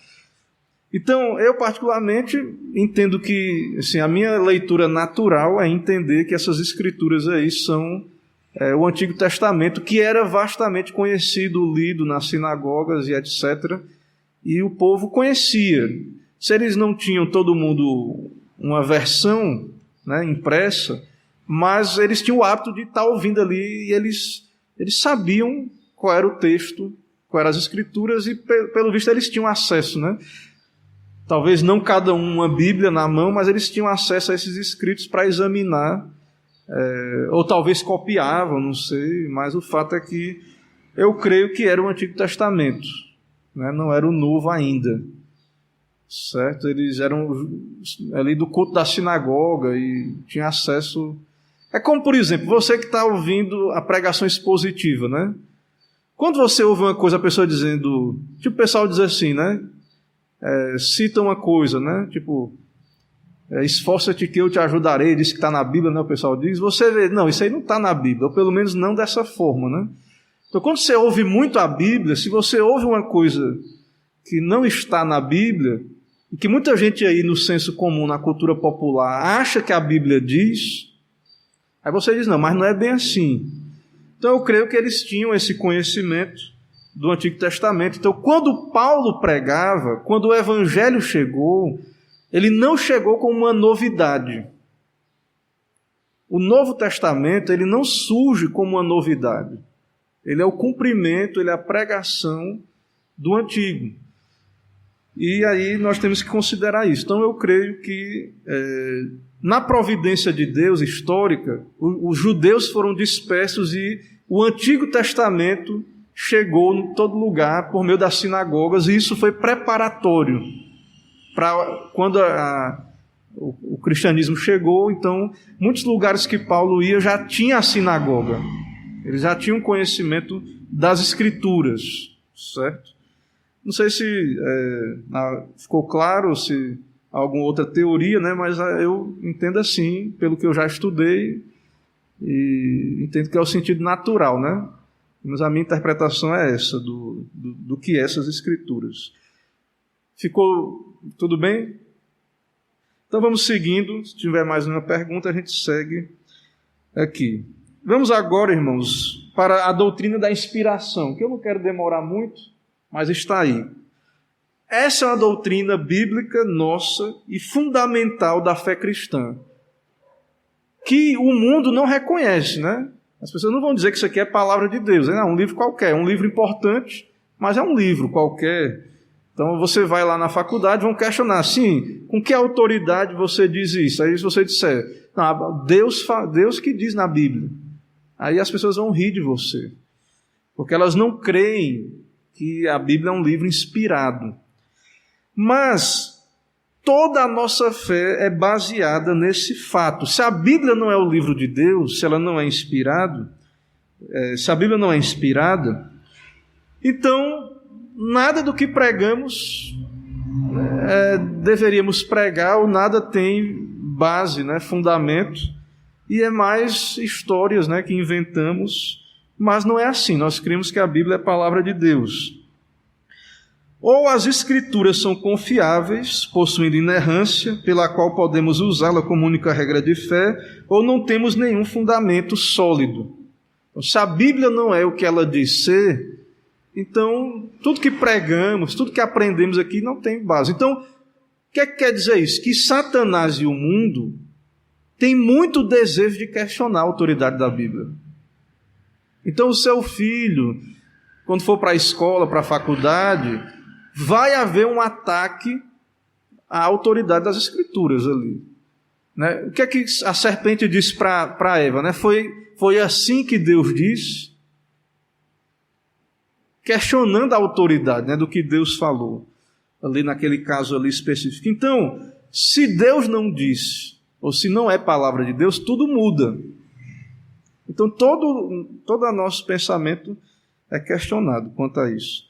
Então, eu particularmente entendo que, assim, a minha leitura natural é entender que essas escrituras aí são o Antigo Testamento, que era vastamente conhecido, lido nas sinagogas e etc. E o povo conhecia. Se eles não tinham todo mundo uma versão, né, impressa, mas eles tinham o hábito de estar ouvindo ali e eles sabiam qual era o texto, quais eram as escrituras e, pelo visto, eles tinham acesso, né? Talvez não cada um uma Bíblia na mão, mas eles tinham acesso a esses escritos para examinar, ou talvez copiavam, não sei, mas o fato é que eu creio que era o Antigo Testamento, né? Não era o Novo ainda, certo? Eles eram ali do culto da sinagoga e tinham acesso. É como, por exemplo, você que está ouvindo a pregação expositiva, né? Quando você ouve uma coisa, a pessoa dizendo, tipo, o pessoal diz assim, né? Cita uma coisa, né? Tipo, esforça-te que eu te ajudarei, diz que está na Bíblia, né? O pessoal diz, você vê, não, isso aí não está na Bíblia, ou pelo menos não dessa forma, né? Então, quando você ouve muito a Bíblia, se você ouve uma coisa que não está na Bíblia, e que muita gente aí no senso comum, na cultura popular, acha que a Bíblia diz, aí você diz, não, mas não é bem assim. Então, eu creio que eles tinham esse conhecimento do Antigo Testamento. Então, quando Paulo pregava, quando o Evangelho chegou, ele não chegou como uma novidade. O Novo Testamento, ele não surge como uma novidade. Ele é o cumprimento, ele é a pregação do Antigo. E aí nós temos que considerar isso. Então, eu creio que, na providência de Deus histórica, os judeus foram dispersos e o Antigo Testamento chegou em todo lugar por meio das sinagogas, e isso foi preparatório para quando o cristianismo chegou. Então, muitos lugares que Paulo ia já tinha a sinagoga, eles já tinham conhecimento das Escrituras, certo? Não sei se ficou claro, se há alguma outra teoria, né? Mas eu entendo assim, pelo que eu já estudei, e entendo que é o sentido natural, né? Mas a minha interpretação é essa, do que é essas Escrituras. Ficou tudo bem? Então vamos seguindo. Se tiver mais uma pergunta, a gente segue aqui. Vamos agora, irmãos, para a doutrina da inspiração, que eu não quero demorar muito, mas está aí. Essa é uma doutrina bíblica nossa e fundamental da fé cristã, que o mundo não reconhece, né? As pessoas não vão dizer que isso aqui é palavra de Deus, é um livro qualquer, é um livro importante, mas é um livro qualquer. Então você vai lá na faculdade, vão questionar, sim, com que autoridade você diz isso? Aí se você disser, não, Deus que diz na Bíblia, aí as pessoas vão rir de você, porque elas não creem que a Bíblia é um livro inspirado. Mas toda a nossa fé é baseada nesse fato. Se a Bíblia não é o livro de Deus, se ela não é inspirada, se a Bíblia não é inspirada, então nada do que pregamos deveríamos pregar, ou nada tem base, né, fundamento, e é mais histórias, né, que inventamos, mas não é assim. Nós cremos que a Bíblia é a palavra de Deus. Ou as Escrituras são confiáveis, possuindo inerrância, pela qual podemos usá-la como única regra de fé, ou não temos nenhum fundamento sólido. Então, se a Bíblia não é o que ela diz ser, então tudo que pregamos, tudo que aprendemos aqui não tem base. Então, o que é que quer dizer isso? Que Satanás e o mundo têm muito desejo de questionar a autoridade da Bíblia. Então, o seu filho, quando for para a escola, para a faculdade, vai haver um ataque à autoridade das Escrituras ali, né? O que é que a serpente disse para Eva, né? Foi assim que Deus disse, questionando a autoridade, né, do que Deus falou, ali naquele caso ali específico. Então, se Deus não disse, ou se não é palavra de Deus, tudo muda. Então, todo o nosso pensamento é questionado quanto a isso.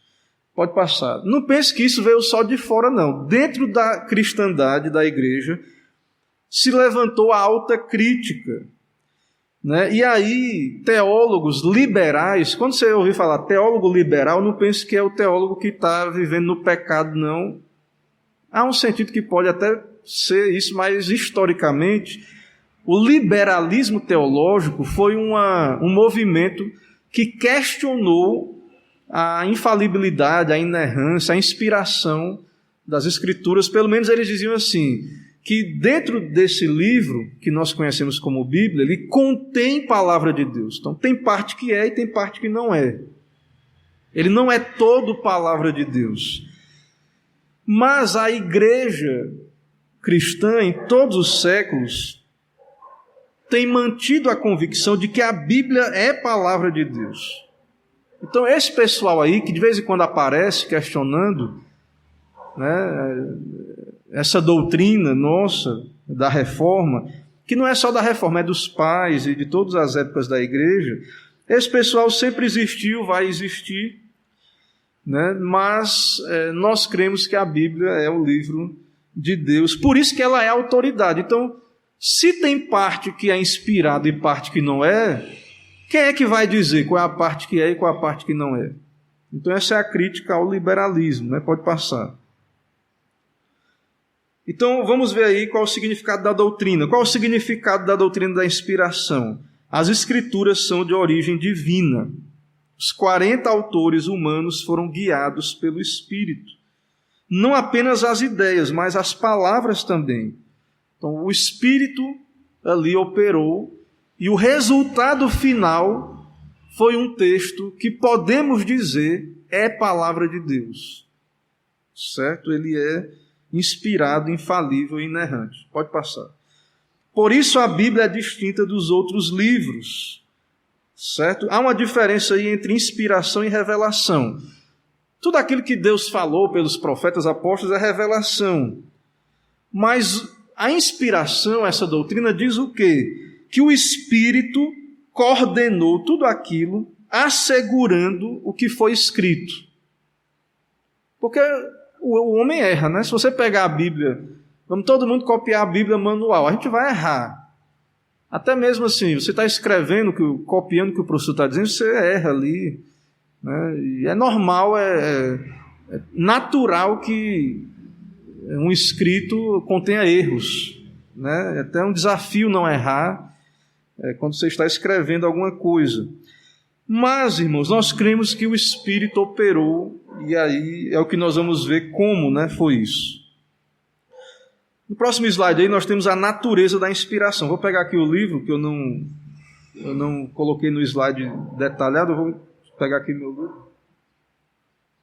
Pode passar. Não pense que isso veio só de fora, não. Dentro da cristandade, da igreja, se levantou a alta crítica, né? E aí, teólogos liberais, quando você ouvir falar teólogo liberal, não pense que é o teólogo que está vivendo no pecado, não. Há um sentido que pode até ser isso, mas historicamente, o liberalismo teológico foi um movimento que questionou a infalibilidade, a inerrância, a inspiração das Escrituras. Pelo menos eles diziam assim, que dentro desse livro, que nós conhecemos como Bíblia, ele contém palavra de Deus. Então tem parte que é e tem parte que não é. Ele não é todo palavra de Deus. Mas a igreja cristã, em todos os séculos, tem mantido a convicção de que a Bíblia é palavra de Deus. Então esse pessoal aí, que de vez em quando aparece questionando, né, essa doutrina nossa da reforma, que não é só da reforma, é dos pais e de todas as épocas da igreja, esse pessoal sempre existiu, vai existir, né, mas nós cremos que a Bíblia é o livro de Deus, por isso que ela é autoridade. Então, se tem parte que é inspirada e parte que não é, quem é que vai dizer qual é a parte que é e qual é a parte que não é? Então essa é a crítica ao liberalismo, né? Pode passar. Então vamos ver aí qual é o significado da doutrina. Qual é o significado da doutrina da inspiração? As Escrituras são de origem divina. Os 40 autores humanos foram guiados pelo Espírito. Não apenas as ideias, mas as palavras também. Então o Espírito ali operou, e o resultado final foi um texto que podemos dizer é palavra de Deus. Certo? Ele é inspirado, infalível e inerrante. Pode passar. Por isso a Bíblia é distinta dos outros livros. certo? Há uma diferença aí entre inspiração e revelação. Tudo aquilo que Deus falou pelos profetas apóstolos é revelação. Mas a inspiração, essa doutrina, diz o quê? Que o Espírito coordenou tudo aquilo, assegurando o que foi escrito. Porque o homem erra, né? Se você pegar a Bíblia, vamos todo mundo copiar a Bíblia manual, a gente vai errar. Até mesmo assim, você está escrevendo, copiando o que o professor está dizendo, você erra ali. Né? E é normal, é natural que um escrito contenha erros. Né? É até um desafio não errar quando você está escrevendo alguma coisa. Mas, irmãos, nós cremos que o Espírito operou, e aí é o que nós vamos ver como, né, foi isso. No próximo slide aí nós temos a natureza da inspiração. Vou pegar aqui o livro, que eu não coloquei no slide detalhado, eu vou pegar aqui meu livro.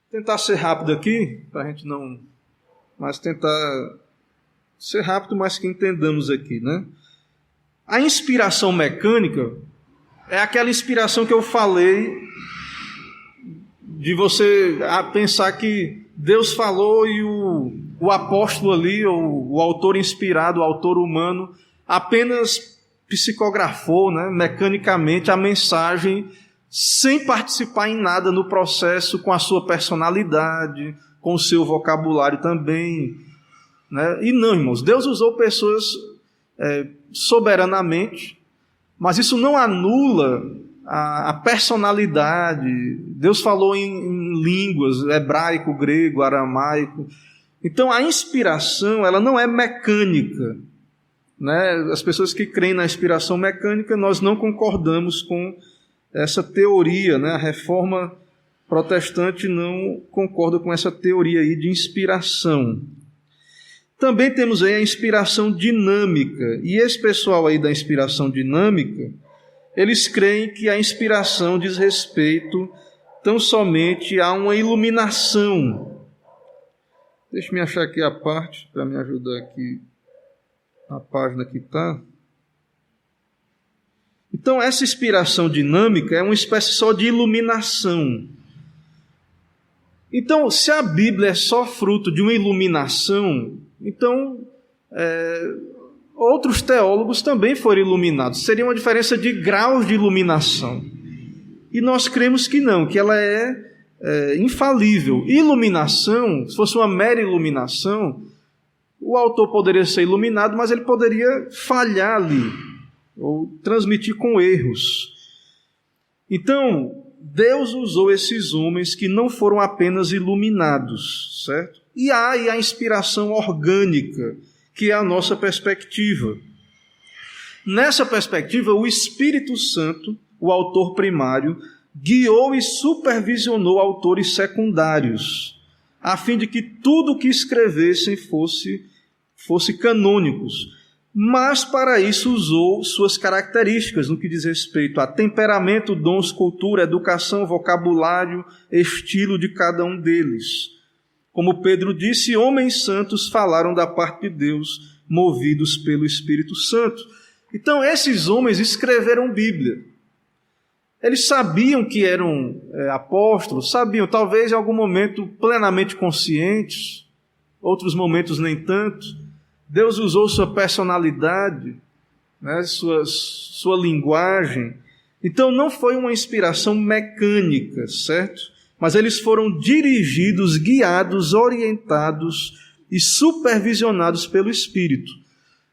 Tentar ser rápido aqui, para a gente não... Mas tentar ser rápido, mas que entendamos aqui, né? A inspiração mecânica é aquela inspiração que eu falei de você pensar que Deus falou e o apóstolo ali, ou o autor inspirado, o autor humano, apenas psicografou, né, mecanicamente a mensagem, sem participar em nada no processo, com a sua personalidade, com o seu vocabulário também. Né? E não, irmãos, Deus usou pessoas soberanamente, mas isso não anula a personalidade. Deus falou em línguas, hebraico, grego, aramaico. Então a inspiração, ela não é mecânica. Né? As pessoas que creem na inspiração mecânica, nós não concordamos com essa teoria. Né? A reforma protestante não concorda com essa teoria aí de inspiração. Também temos aí a inspiração dinâmica. E esse pessoal aí da inspiração dinâmica, eles creem que a inspiração diz respeito tão somente a uma iluminação. Deixa eu achar aqui a parte, para me ajudar aqui, a página que está. Então, essa inspiração dinâmica é uma espécie só de iluminação. Então, se a Bíblia é só fruto de uma iluminação, então outros teólogos também foram iluminados. Seria uma diferença de graus de iluminação. E nós cremos que não, que ela é infalível. Iluminação, se fosse uma mera iluminação, o autor poderia ser iluminado, mas ele poderia falhar ali, ou transmitir com erros. Então, Deus usou esses homens que não foram apenas iluminados, certo? E há aí a inspiração orgânica, que é a nossa perspectiva. Nessa perspectiva, o Espírito Santo, o autor primário, guiou e supervisionou autores secundários, a fim de que tudo o que escrevessem fosse canônicos. Mas para isso usou suas características no que diz respeito a temperamento, dons, cultura, educação, vocabulário, estilo de cada um deles. Como Pedro disse, homens santos falaram da parte de Deus, movidos pelo Espírito Santo. Então esses homens escreveram Bíblia. Eles sabiam que eram apóstolos, sabiam, talvez em algum momento plenamente conscientes, outros momentos nem tanto. Deus usou sua personalidade, né, sua linguagem. Então não foi uma inspiração mecânica, certo? Mas eles foram dirigidos, guiados, orientados e supervisionados pelo Espírito.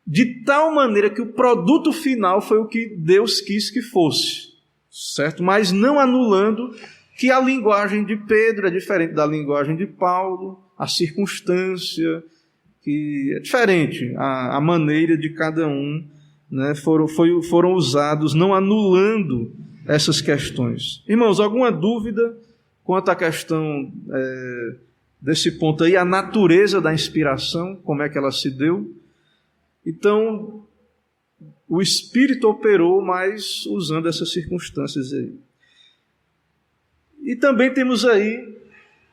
De tal maneira que o produto final foi o que Deus quis que fosse, certo? Mas não anulando que a linguagem de Pedro é diferente da linguagem de Paulo, a circunstância que é diferente, a maneira de cada um, né, foram usados, não anulando essas questões. Irmãos, alguma dúvida quanto à questão desse ponto aí, a natureza da inspiração, como é que ela se deu? Então, o Espírito operou, mas usando essas circunstâncias aí. E também temos aí,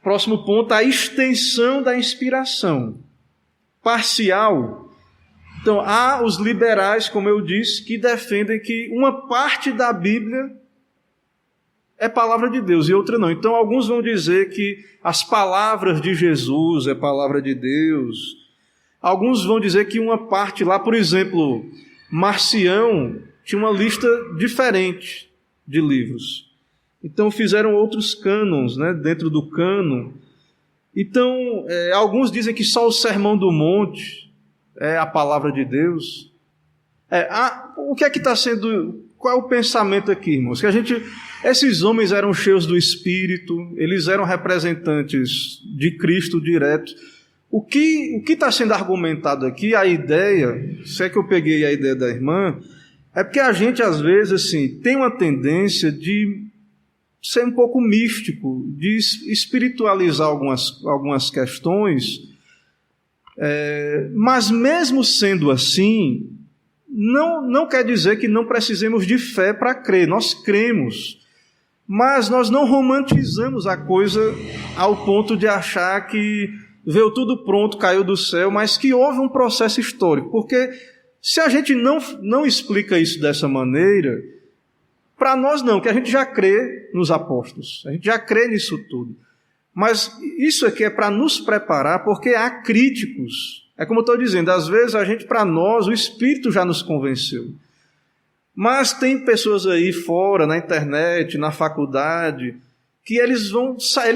próximo ponto, a extensão da inspiração parcial. Então, há os liberais, como eu disse, que defendem que uma parte da Bíblia é palavra de Deus e outra não. Então alguns vão dizer que as palavras de Jesus é palavra de Deus. Alguns vão dizer que uma parte lá, por exemplo, Marcião tinha uma lista diferente de livros. Então fizeram outros cânons, né, dentro do cânon. Então, alguns dizem que só o Sermão do Monte é a palavra de Deus. O que é que está sendo... Qual é o pensamento aqui, irmãos? Que esses homens eram cheios do Espírito, eles eram representantes de Cristo direto. O que está sendo argumentado aqui, a ideia, se é que eu peguei a ideia da irmã, é porque a gente, às vezes, assim, tem uma tendência de ser um pouco místico, de espiritualizar algumas questões, mas mesmo sendo assim, não quer dizer que não precisemos de fé para crer. Nós cremos, mas nós não romantizamos a coisa ao ponto de achar que veio tudo pronto, caiu do céu, mas que houve um processo histórico. Porque se a gente não explica isso dessa maneira, para nós não, que a gente já crê nos apóstolos, a gente já crê nisso tudo. Mas isso aqui é para nos preparar, porque há críticos. É como eu estou dizendo, às vezes para nós, o Espírito já nos convenceu. Mas tem pessoas aí fora, na internet, na faculdade, que eles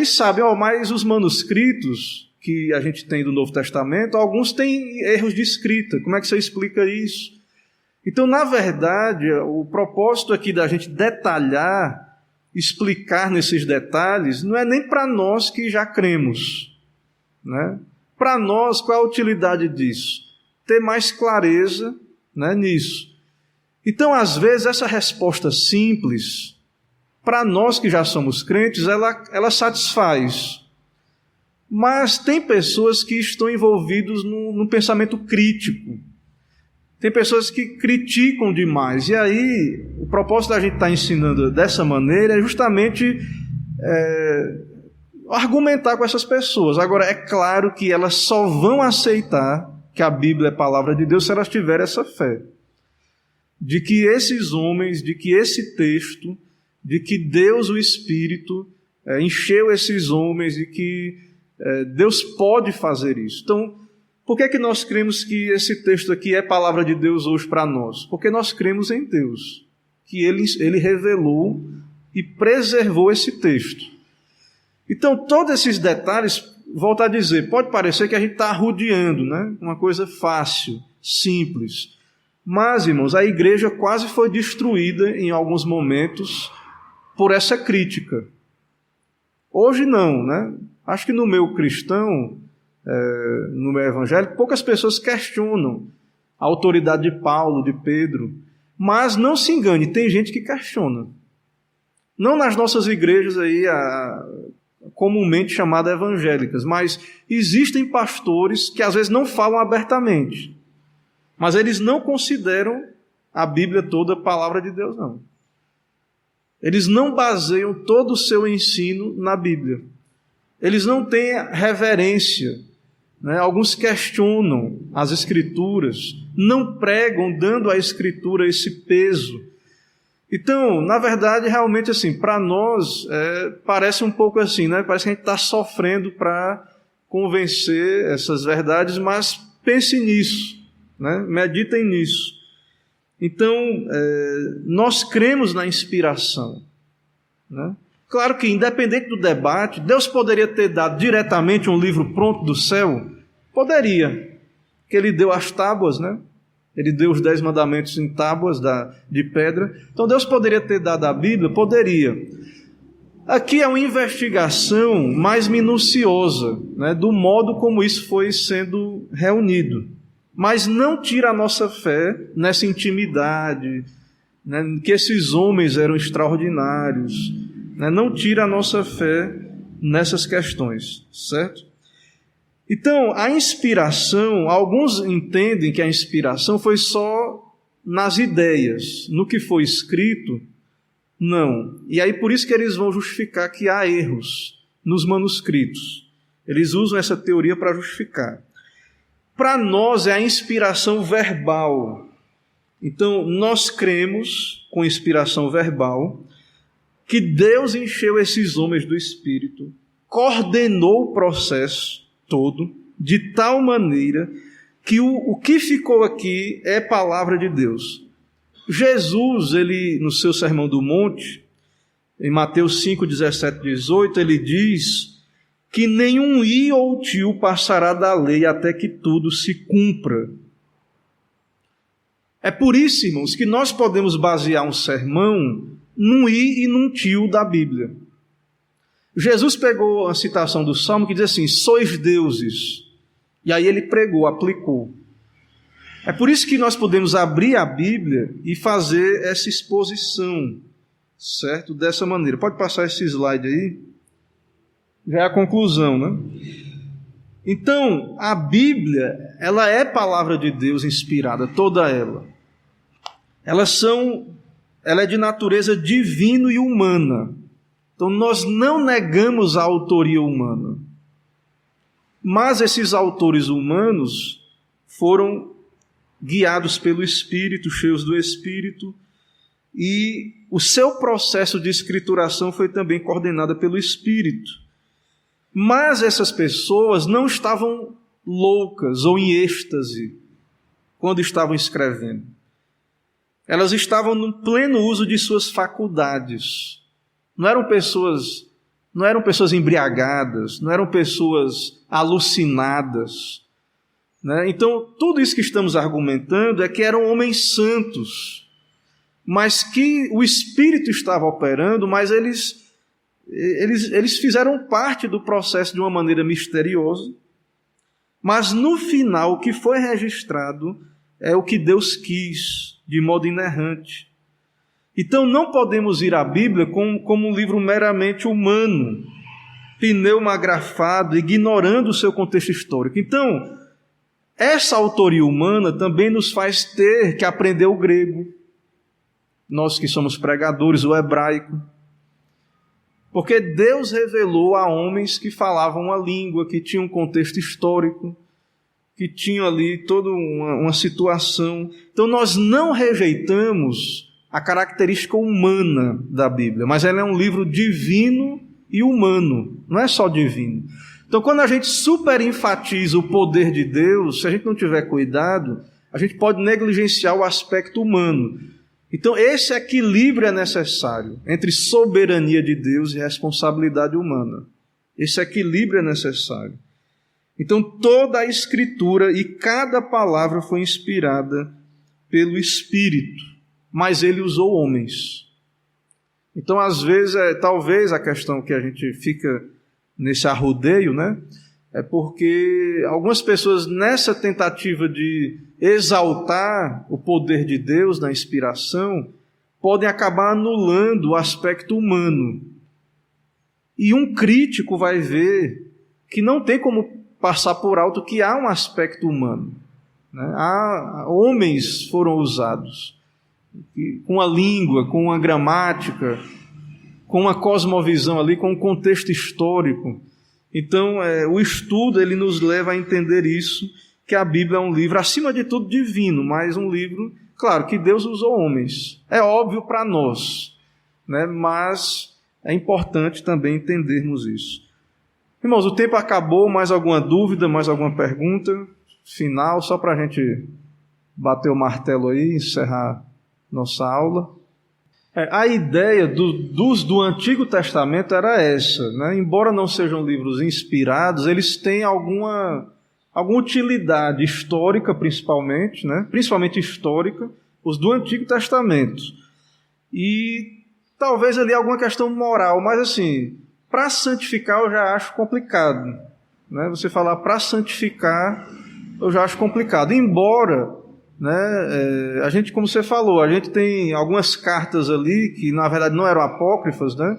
sabem, mas os manuscritos que a gente tem do Novo Testamento, alguns têm erros de escrita. Como é que você explica isso? Então, na verdade, o propósito aqui da gente detalhar, explicar nesses detalhes, não é nem para nós que já cremos, né? Para nós, qual é a utilidade disso? Ter mais clareza, né, nisso. Então, às vezes, essa resposta simples, para nós que já somos crentes, ela satisfaz. Mas tem pessoas que estão envolvidas num pensamento crítico. Tem pessoas que criticam demais. E aí, o propósito da gente estar ensinando dessa maneira é justamente argumentar com essas pessoas. Agora, é claro que elas só vão aceitar que a Bíblia é palavra de Deus se elas tiverem essa fé. De que esses homens, de que esse texto, de que Deus, o Espírito, encheu esses homens e que Deus pode fazer isso. Então, por que nós cremos que esse texto aqui é palavra de Deus hoje para nós? Porque nós cremos em Deus, que Ele revelou e preservou esse texto. Então, todos esses detalhes, volto a dizer, pode parecer que a gente está arrodeando, né? Uma coisa fácil, simples. Mas, irmãos, a igreja quase foi destruída em alguns momentos por essa crítica. Hoje não, né? Acho que no meio cristão, no meio evangélico, poucas pessoas questionam a autoridade de Paulo, de Pedro. Mas não se engane, tem gente que questiona. Não nas nossas igrejas aí, comumente chamadas evangélicas, mas existem pastores que às vezes não falam abertamente. Mas eles não consideram a Bíblia toda palavra de Deus, não. Eles não baseiam todo o seu ensino na Bíblia. Eles não têm reverência, né? Alguns questionam as Escrituras, não pregam dando à Escritura esse peso. Então, na verdade, realmente assim, para nós, parece um pouco assim, né? Parece que a gente está sofrendo para convencer essas verdades, mas pense nisso, né? Meditem nisso. Então, nós cremos na inspiração, né? Claro que, independente do debate, Deus poderia ter dado diretamente um livro pronto do céu? Poderia, porque Ele deu as tábuas, né? Ele deu os 10 mandamentos em tábuas de pedra. Então, Deus poderia ter dado a Bíblia? Poderia. Aqui é uma investigação mais minuciosa, né, do modo como isso foi sendo reunido. Mas não tira a nossa fé nessa intimidade, né, que esses homens eram extraordinários. Não tira a nossa fé nessas questões, certo? Então, a inspiração, alguns entendem que a inspiração foi só nas ideias, no que foi escrito, não. E aí por isso que eles vão justificar que há erros nos manuscritos. Eles usam essa teoria para justificar. Para nós é a inspiração verbal. Então, nós cremos com inspiração verbal, que Deus encheu esses homens do Espírito, coordenou o processo todo, de tal maneira que o que ficou aqui é palavra de Deus. Jesus, ele, no seu Sermão do Monte, em Mateus 5, 17, 18, ele diz que nenhum i ou tio passará da lei até que tudo se cumpra. É por isso, irmãos, que nós podemos basear um sermão num i e num tio da Bíblia. Jesus pegou a citação do Salmo que diz assim: sois deuses. E aí ele pregou, aplicou. É por isso que nós podemos abrir a Bíblia e fazer essa exposição, certo? Dessa maneira. Pode passar esse slide aí? Já é a conclusão, né? Então, a Bíblia, ela é palavra de Deus inspirada, toda ela. Ela é de natureza divina e humana. Então, nós não negamos a autoria humana. Mas esses autores humanos foram guiados pelo Espírito, cheios do Espírito, e o seu processo de escrituração foi também coordenado pelo Espírito. Mas essas pessoas não estavam loucas ou em êxtase quando estavam escrevendo. Elas estavam no pleno uso de suas faculdades. Não eram pessoas embriagadas, não eram pessoas alucinadas, né? Então, tudo isso que estamos argumentando é que eram homens santos, mas que o Espírito estava operando, mas eles fizeram parte do processo de uma maneira misteriosa, mas no final o que foi registrado é o que Deus quis, de modo inerrante. Então não podemos ir à Bíblia como um livro meramente humano, pneumagrafado, ignorando o seu contexto histórico. Então, essa autoria humana também nos faz ter que aprender o grego, nós que somos pregadores, o hebraico, porque Deus revelou a homens que falavam uma língua, que tinham um contexto histórico, que tinham ali toda uma situação. Então nós não rejeitamos a característica humana da Bíblia, mas ela é um livro divino e humano, não é só divino. Então quando a gente superenfatiza o poder de Deus, se a gente não tiver cuidado, a gente pode negligenciar o aspecto humano. Então esse equilíbrio é necessário entre soberania de Deus e responsabilidade humana. Esse equilíbrio é necessário. Então toda a Escritura e cada palavra foi inspirada pelo Espírito, mas ele usou homens. Então às vezes, talvez a questão que a gente fica nesse arrodeio, né? É porque algumas pessoas, nessa tentativa de exaltar o poder de Deus na inspiração, podem acabar anulando o aspecto humano. E um crítico vai ver que não tem como passar por alto que há um aspecto humano, né? Homens foram usados, com a língua, com a gramática, com uma cosmovisão ali, com um contexto histórico. Então, o estudo ele nos leva a entender isso, que a Bíblia é um livro, acima de tudo, divino, mas um livro, claro, que Deus usou homens. É óbvio para nós, né? Mas é importante também entendermos isso. Irmãos, o tempo acabou. Mais alguma dúvida, mais alguma pergunta final, só para a gente bater o martelo aí e encerrar nossa aula? A ideia do Antigo Testamento era essa, né? Embora não sejam livros inspirados, eles têm alguma utilidade histórica, principalmente, né? Principalmente histórica, os do Antigo Testamento. E talvez ali alguma questão moral, mas assim, para santificar eu já acho complicado, né? Você falar para santificar eu já acho complicado, embora, né, a gente, como você falou, a gente tem algumas cartas ali que na verdade não eram apócrifas, né?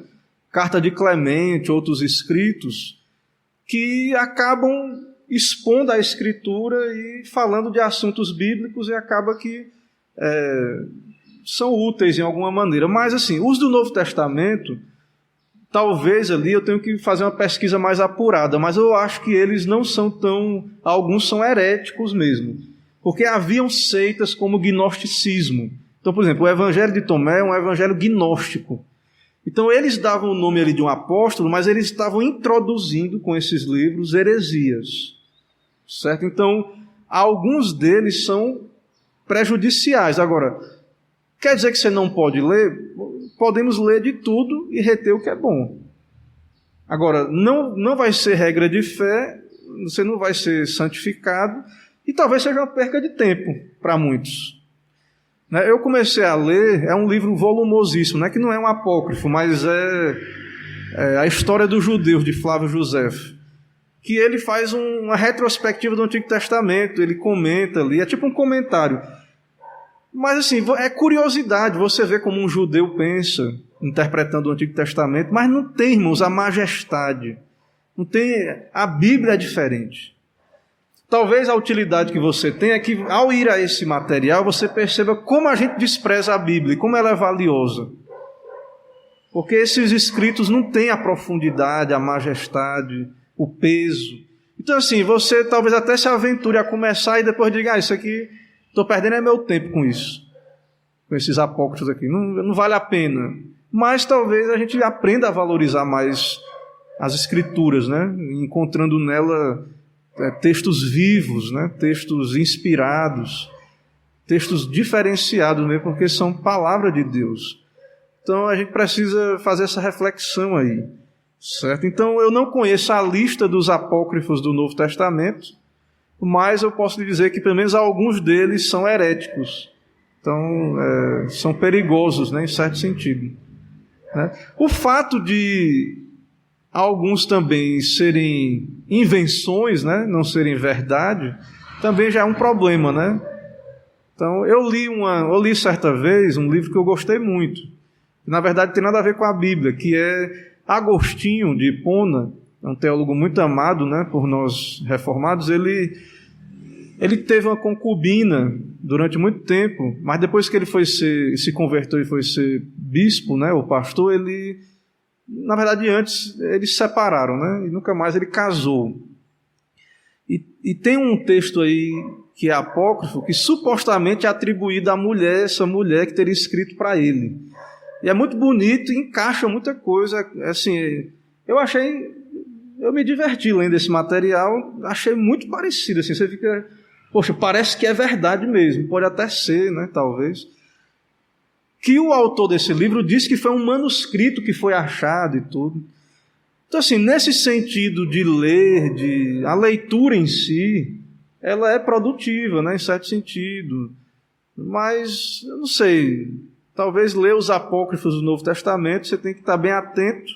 Carta de Clemente, outros escritos, que acabam expondo a Escritura e falando de assuntos bíblicos, e acaba que são úteis em alguma maneira. Mas assim, os do Novo Testamento, talvez ali eu tenho que fazer uma pesquisa mais apurada, mas eu acho que eles não são alguns são heréticos mesmo. Porque haviam seitas como o gnosticismo. Então, por exemplo, o Evangelho de Tomé é um evangelho gnóstico. Então eles davam o nome ali de um apóstolo, mas eles estavam introduzindo com esses livros heresias, certo? Então, alguns deles são prejudiciais. Agora, quer dizer que você não pode ler? Podemos ler de tudo e reter o que é bom. Agora, não vai ser regra de fé, você não vai ser santificado, e talvez seja uma perca de tempo para muitos. Eu comecei a ler, é um livro volumosíssimo, que não é um apócrifo, mas é a história dos judeus, de Flávio Josefo, que ele faz uma retrospectiva do Antigo Testamento, ele comenta ali, é tipo um comentário. Mas assim, é curiosidade, você vê como um judeu pensa, interpretando o Antigo Testamento, mas não tem, irmãos, a majestade, não tem, a Bíblia é diferente. Talvez a utilidade que você tem é que, ao ir a esse material, você perceba como a gente despreza a Bíblia, como ela é valiosa. Porque esses escritos não têm a profundidade, a majestade, o peso. Então assim, você talvez até se aventure a começar e depois diga, isso aqui, estou perdendo meu tempo com isso, com esses apócrifos aqui, não vale a pena. Mas talvez a gente aprenda a valorizar mais as Escrituras, encontrando nela textos vivos, textos inspirados, textos diferenciados mesmo, porque são palavra de Deus. Então a gente precisa fazer essa reflexão aí, certo? Então eu não conheço a lista dos apócrifos do Novo Testamento, mas eu posso lhe dizer que pelo menos alguns deles são heréticos, então são perigosos, em certo sentido. O fato de alguns também serem invenções, não serem verdade, também já é um problema, Então, eu li certa vez um livro que eu gostei muito, que na verdade tem nada a ver com a Bíblia, que é Agostinho de Hipona, é um teólogo muito amado, por nós reformados. Ele teve uma concubina durante muito tempo, mas depois que ele se converteu e foi ser bispo, o pastor, na verdade, antes eles se separaram, e nunca mais ele casou. E tem um texto aí que é apócrifo, que supostamente é atribuído à mulher, essa mulher que teria escrito para ele. E é muito bonito e encaixa muita coisa. Assim, eu me diverti lendo esse material, achei muito parecido. Assim, você fica, poxa, parece que é verdade mesmo, pode até ser, talvez. Que o autor desse livro disse que foi um manuscrito que foi achado e tudo. Então, assim, nesse sentido de ler, a leitura em si, ela é produtiva, em certo sentido. Mas, eu não sei, talvez ler os apócrifos do Novo Testamento, você tem que estar bem atento,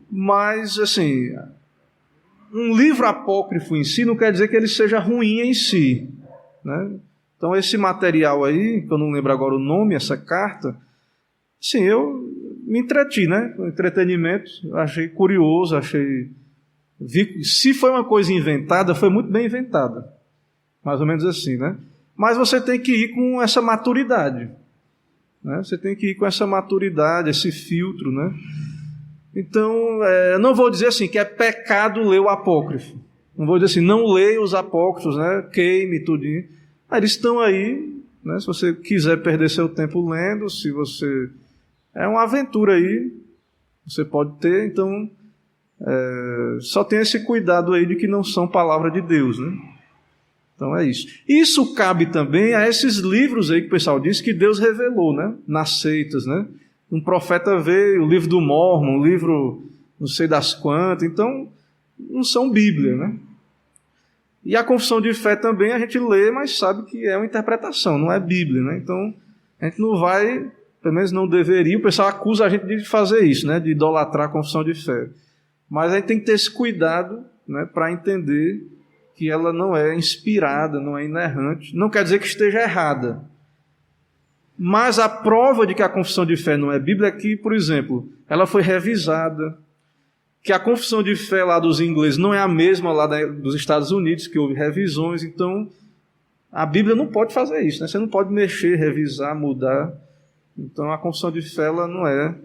Mas, assim, um livro apócrifo em si não quer dizer que ele seja ruim em si, Então, esse material aí, que eu não lembro agora o nome, essa carta, sim, eu me entreti, com entretenimento, achei curioso, vi, se foi uma coisa inventada, foi muito bem inventada, mais ou menos assim, Mas você tem que ir com essa maturidade, Você tem que ir com essa maturidade, esse filtro, Então, eu não vou dizer assim que é pecado ler o apócrifo, não vou dizer assim, não leia os apócrifos, queime tudinho. Eles estão aí, se você quiser perder seu tempo lendo, se você... É uma aventura aí, você pode ter, então só tenha esse cuidado aí de que não são palavra de Deus, Então é isso. Isso cabe também a esses livros aí que o pessoal diz que Deus revelou, nas seitas, Um profeta veio, o livro do Mórmon, o livro não sei das quantas, então não são Bíblia, E a confissão de fé também a gente lê, mas sabe que é uma interpretação, não é Bíblia, Então, a gente não vai, pelo menos não deveria, o pessoal acusa a gente de fazer isso, de idolatrar a confissão de fé. Mas a gente tem que ter esse cuidado, para entender que ela não é inspirada, não é inerrante. Não quer dizer que esteja errada. Mas a prova de que a confissão de fé não é Bíblia é que, por exemplo, ela foi revisada, que a confissão de fé lá dos ingleses não é a mesma lá dos Estados Unidos, que houve revisões. Então, a Bíblia não pode fazer isso, Você não pode mexer, revisar, mudar. Então, a confissão de fé ela não é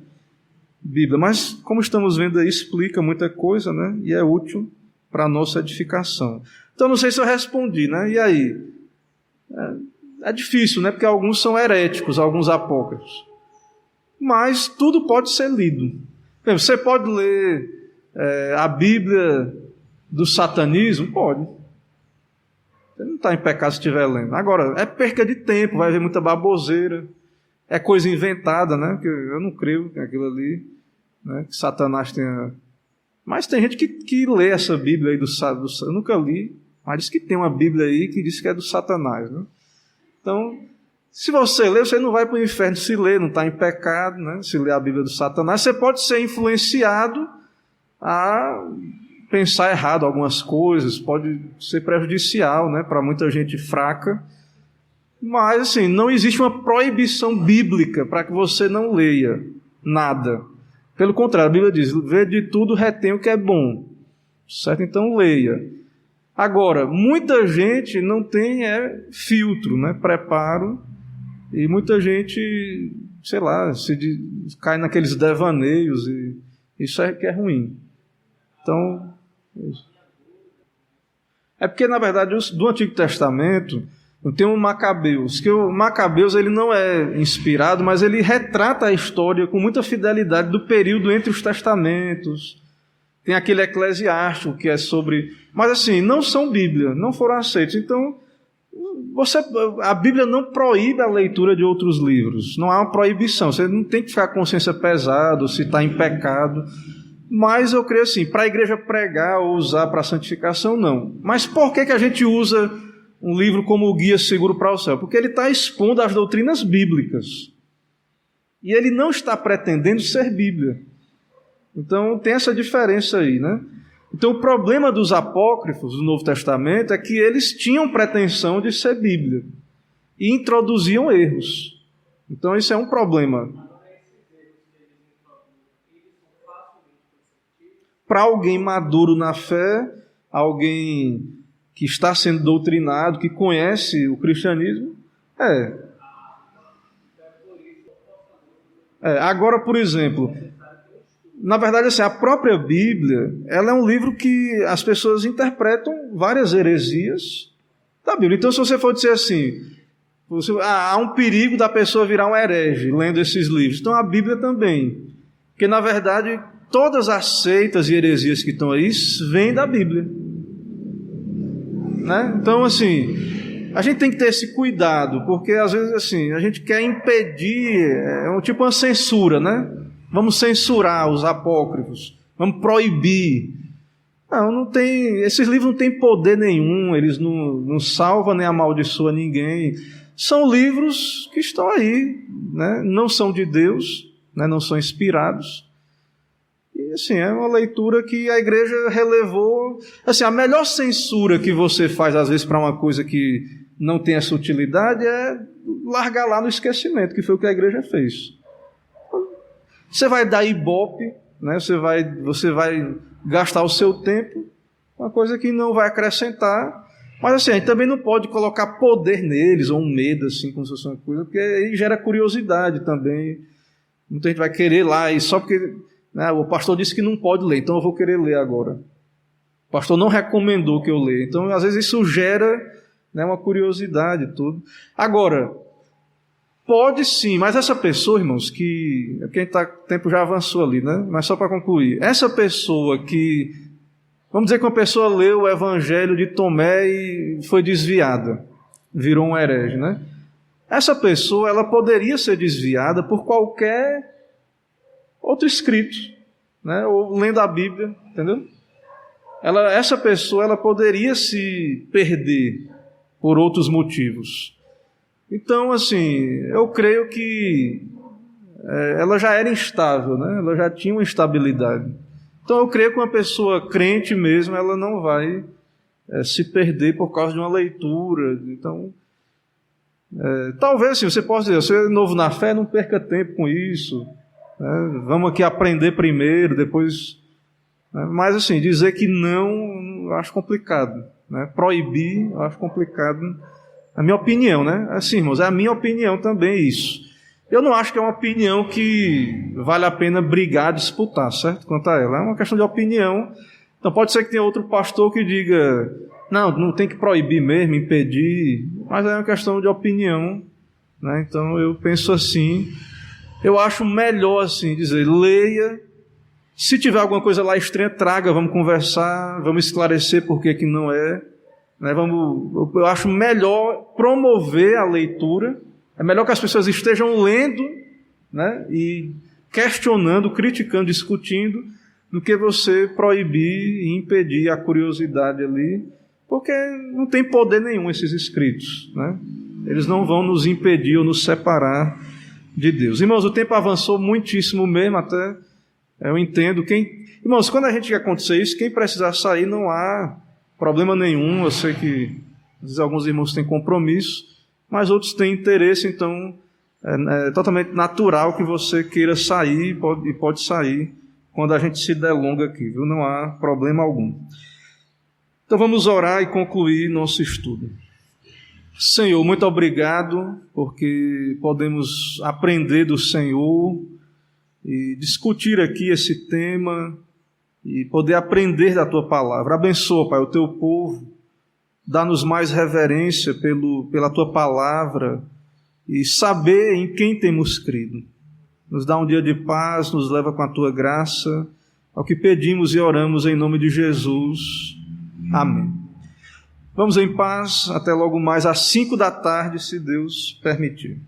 Bíblia. Mas, como estamos vendo aí, explica muita coisa, E é útil para a nossa edificação. Então, não sei se eu respondi, E aí? É difícil, Porque alguns são heréticos, alguns apócrifos. mas tudo pode ser lido. Você pode ler a Bíblia do satanismo? Pode. Você não está em pecado se estiver lendo. Agora, é perca de tempo, vai haver muita baboseira, é coisa inventada, né? Que eu não creio que aquilo ali, né, que Satanás tenha... Mas tem gente que lê essa Bíblia aí eu nunca li, mas diz que tem uma Bíblia aí que diz que é do Satanás, né? Então, se você ler, você não vai para o inferno se ler, não está em pecado, né? Se ler a Bíblia do Satanás, você pode ser influenciado a pensar errado algumas coisas, pode ser prejudicial, né, para muita gente fraca, mas assim, não existe uma proibição bíblica para que você não leia nada. Pelo contrário, a Bíblia diz, vê de tudo, retém o que é bom, certo? Então leia. Agora, muita gente não tem filtro, né, preparo, e muita gente, sei lá, cai naqueles devaneios, e isso que é ruim. Então, é porque, na verdade, do Antigo Testamento, tem o Macabeus, que o Macabeus ele não é inspirado, mas ele retrata a história com muita fidelidade do período entre os testamentos. Tem aquele Eclesiástico que é sobre... Mas assim, não são Bíblia, não foram aceitos. Então, a Bíblia não proíbe a leitura de outros livros. Não há uma proibição. Você não tem que ficar com a consciência pesada, se está em pecado. Mas eu creio assim, para a igreja pregar ou usar para a santificação, não. Mas por que a gente usa um livro como o Guia Seguro para o Céu? Porque ele está expondo as doutrinas bíblicas. E ele não está pretendendo ser Bíblia. Então tem essa diferença aí, né? Então o problema dos apócrifos do Novo Testamento é que eles tinham pretensão de ser Bíblia. E introduziam erros. Então isso é um problema. Para alguém maduro na fé, alguém que está sendo doutrinado, que conhece o cristianismo, Agora, por exemplo, na verdade, assim, a própria Bíblia, ela é um livro que as pessoas interpretam várias heresias da Bíblia. Então, se você for dizer assim, há um perigo da pessoa virar um herege lendo esses livros. Então, a Bíblia também. Porque, na verdade, todas as seitas e heresias que estão aí vêm da Bíblia. Né? Então, assim, a gente tem que ter esse cuidado, porque às vezes assim, a gente quer impedir, tipo uma censura, né? Vamos censurar os apócrifos, vamos proibir. Não tem, esses livros não têm poder nenhum, eles não salvam nem amaldiçoam ninguém. São livros que estão aí, né? Não são de Deus, né? Não são inspirados. E assim, é uma leitura que a igreja relevou. Assim, a melhor censura que você faz, às vezes, para uma coisa que não tem essa utilidade é largar lá no esquecimento, que foi o que a igreja fez. Você vai dar ibope, né? Você vai gastar o seu tempo, uma coisa que não vai acrescentar. Mas assim, a gente também não pode colocar poder neles, ou um medo, assim, como se fosse uma coisa, porque aí gera curiosidade também. Muita gente vai querer lá, e só porque... o pastor disse que não pode ler, então eu vou querer ler agora. O pastor não recomendou que eu leia. Então, às vezes, isso gera, né, uma curiosidade e tudo. Agora, pode sim, mas essa pessoa, irmãos, que... É porque o tempo já avançou ali, né? Mas só para concluir. Essa pessoa que... Vamos dizer que uma pessoa leu o Evangelho de Tomé e foi desviada. Virou um herege, né? Essa pessoa, ela poderia ser desviada por qualquer outro escrito, né? Ou lendo a Bíblia, entendeu? Essa pessoa ela poderia se perder por outros motivos. Então, assim, eu creio que ela já era instável, né? Ela já tinha uma instabilidade. Então, eu creio que uma pessoa crente mesmo, ela não vai se perder por causa de uma leitura. Então, talvez assim, você possa dizer, você é novo na fé, não perca tempo com isso. Vamos aqui aprender primeiro, depois... Mas assim, dizer que não, eu acho complicado, né? Proibir, eu acho complicado. A minha opinião, né? Assim, irmãos, é a minha opinião também isso. Eu não acho que é uma opinião que vale a pena brigar, disputar, certo? Quanto a ela. É uma questão de opinião. Então pode ser que tenha outro pastor que diga, não tem que proibir mesmo, impedir, mas é uma questão de opinião, né? Então eu penso assim... eu acho melhor assim dizer, leia, se tiver alguma coisa lá estranha, traga, vamos conversar, vamos esclarecer por que não é, né? Eu acho melhor promover a leitura, é melhor que as pessoas estejam lendo, né? E questionando, criticando, discutindo, do que você proibir e impedir a curiosidade ali, porque não tem poder nenhum esses escritos, né? Eles não vão nos impedir ou nos separar de Deus. Irmãos, o tempo avançou muitíssimo mesmo, até eu entendo. Irmãos, quando a gente acontecer isso, quem precisar sair, não há problema nenhum. Eu sei que às vezes alguns irmãos têm compromisso, mas outros têm interesse, então é totalmente natural que você queira sair e pode sair quando a gente se delonga aqui, viu? Não há problema algum. Então vamos orar e concluir nosso estudo. Senhor, muito obrigado, porque podemos aprender do Senhor e discutir aqui esse tema e poder aprender da Tua palavra. Abençoa, Pai, o Teu povo, dá-nos mais reverência pela Tua palavra e saber em quem temos crido. Nos dá um dia de paz, nos leva com a Tua graça, ao que pedimos e oramos em nome de Jesus. Amém. Vamos em paz, até logo mais às 5 da tarde, se Deus permitir.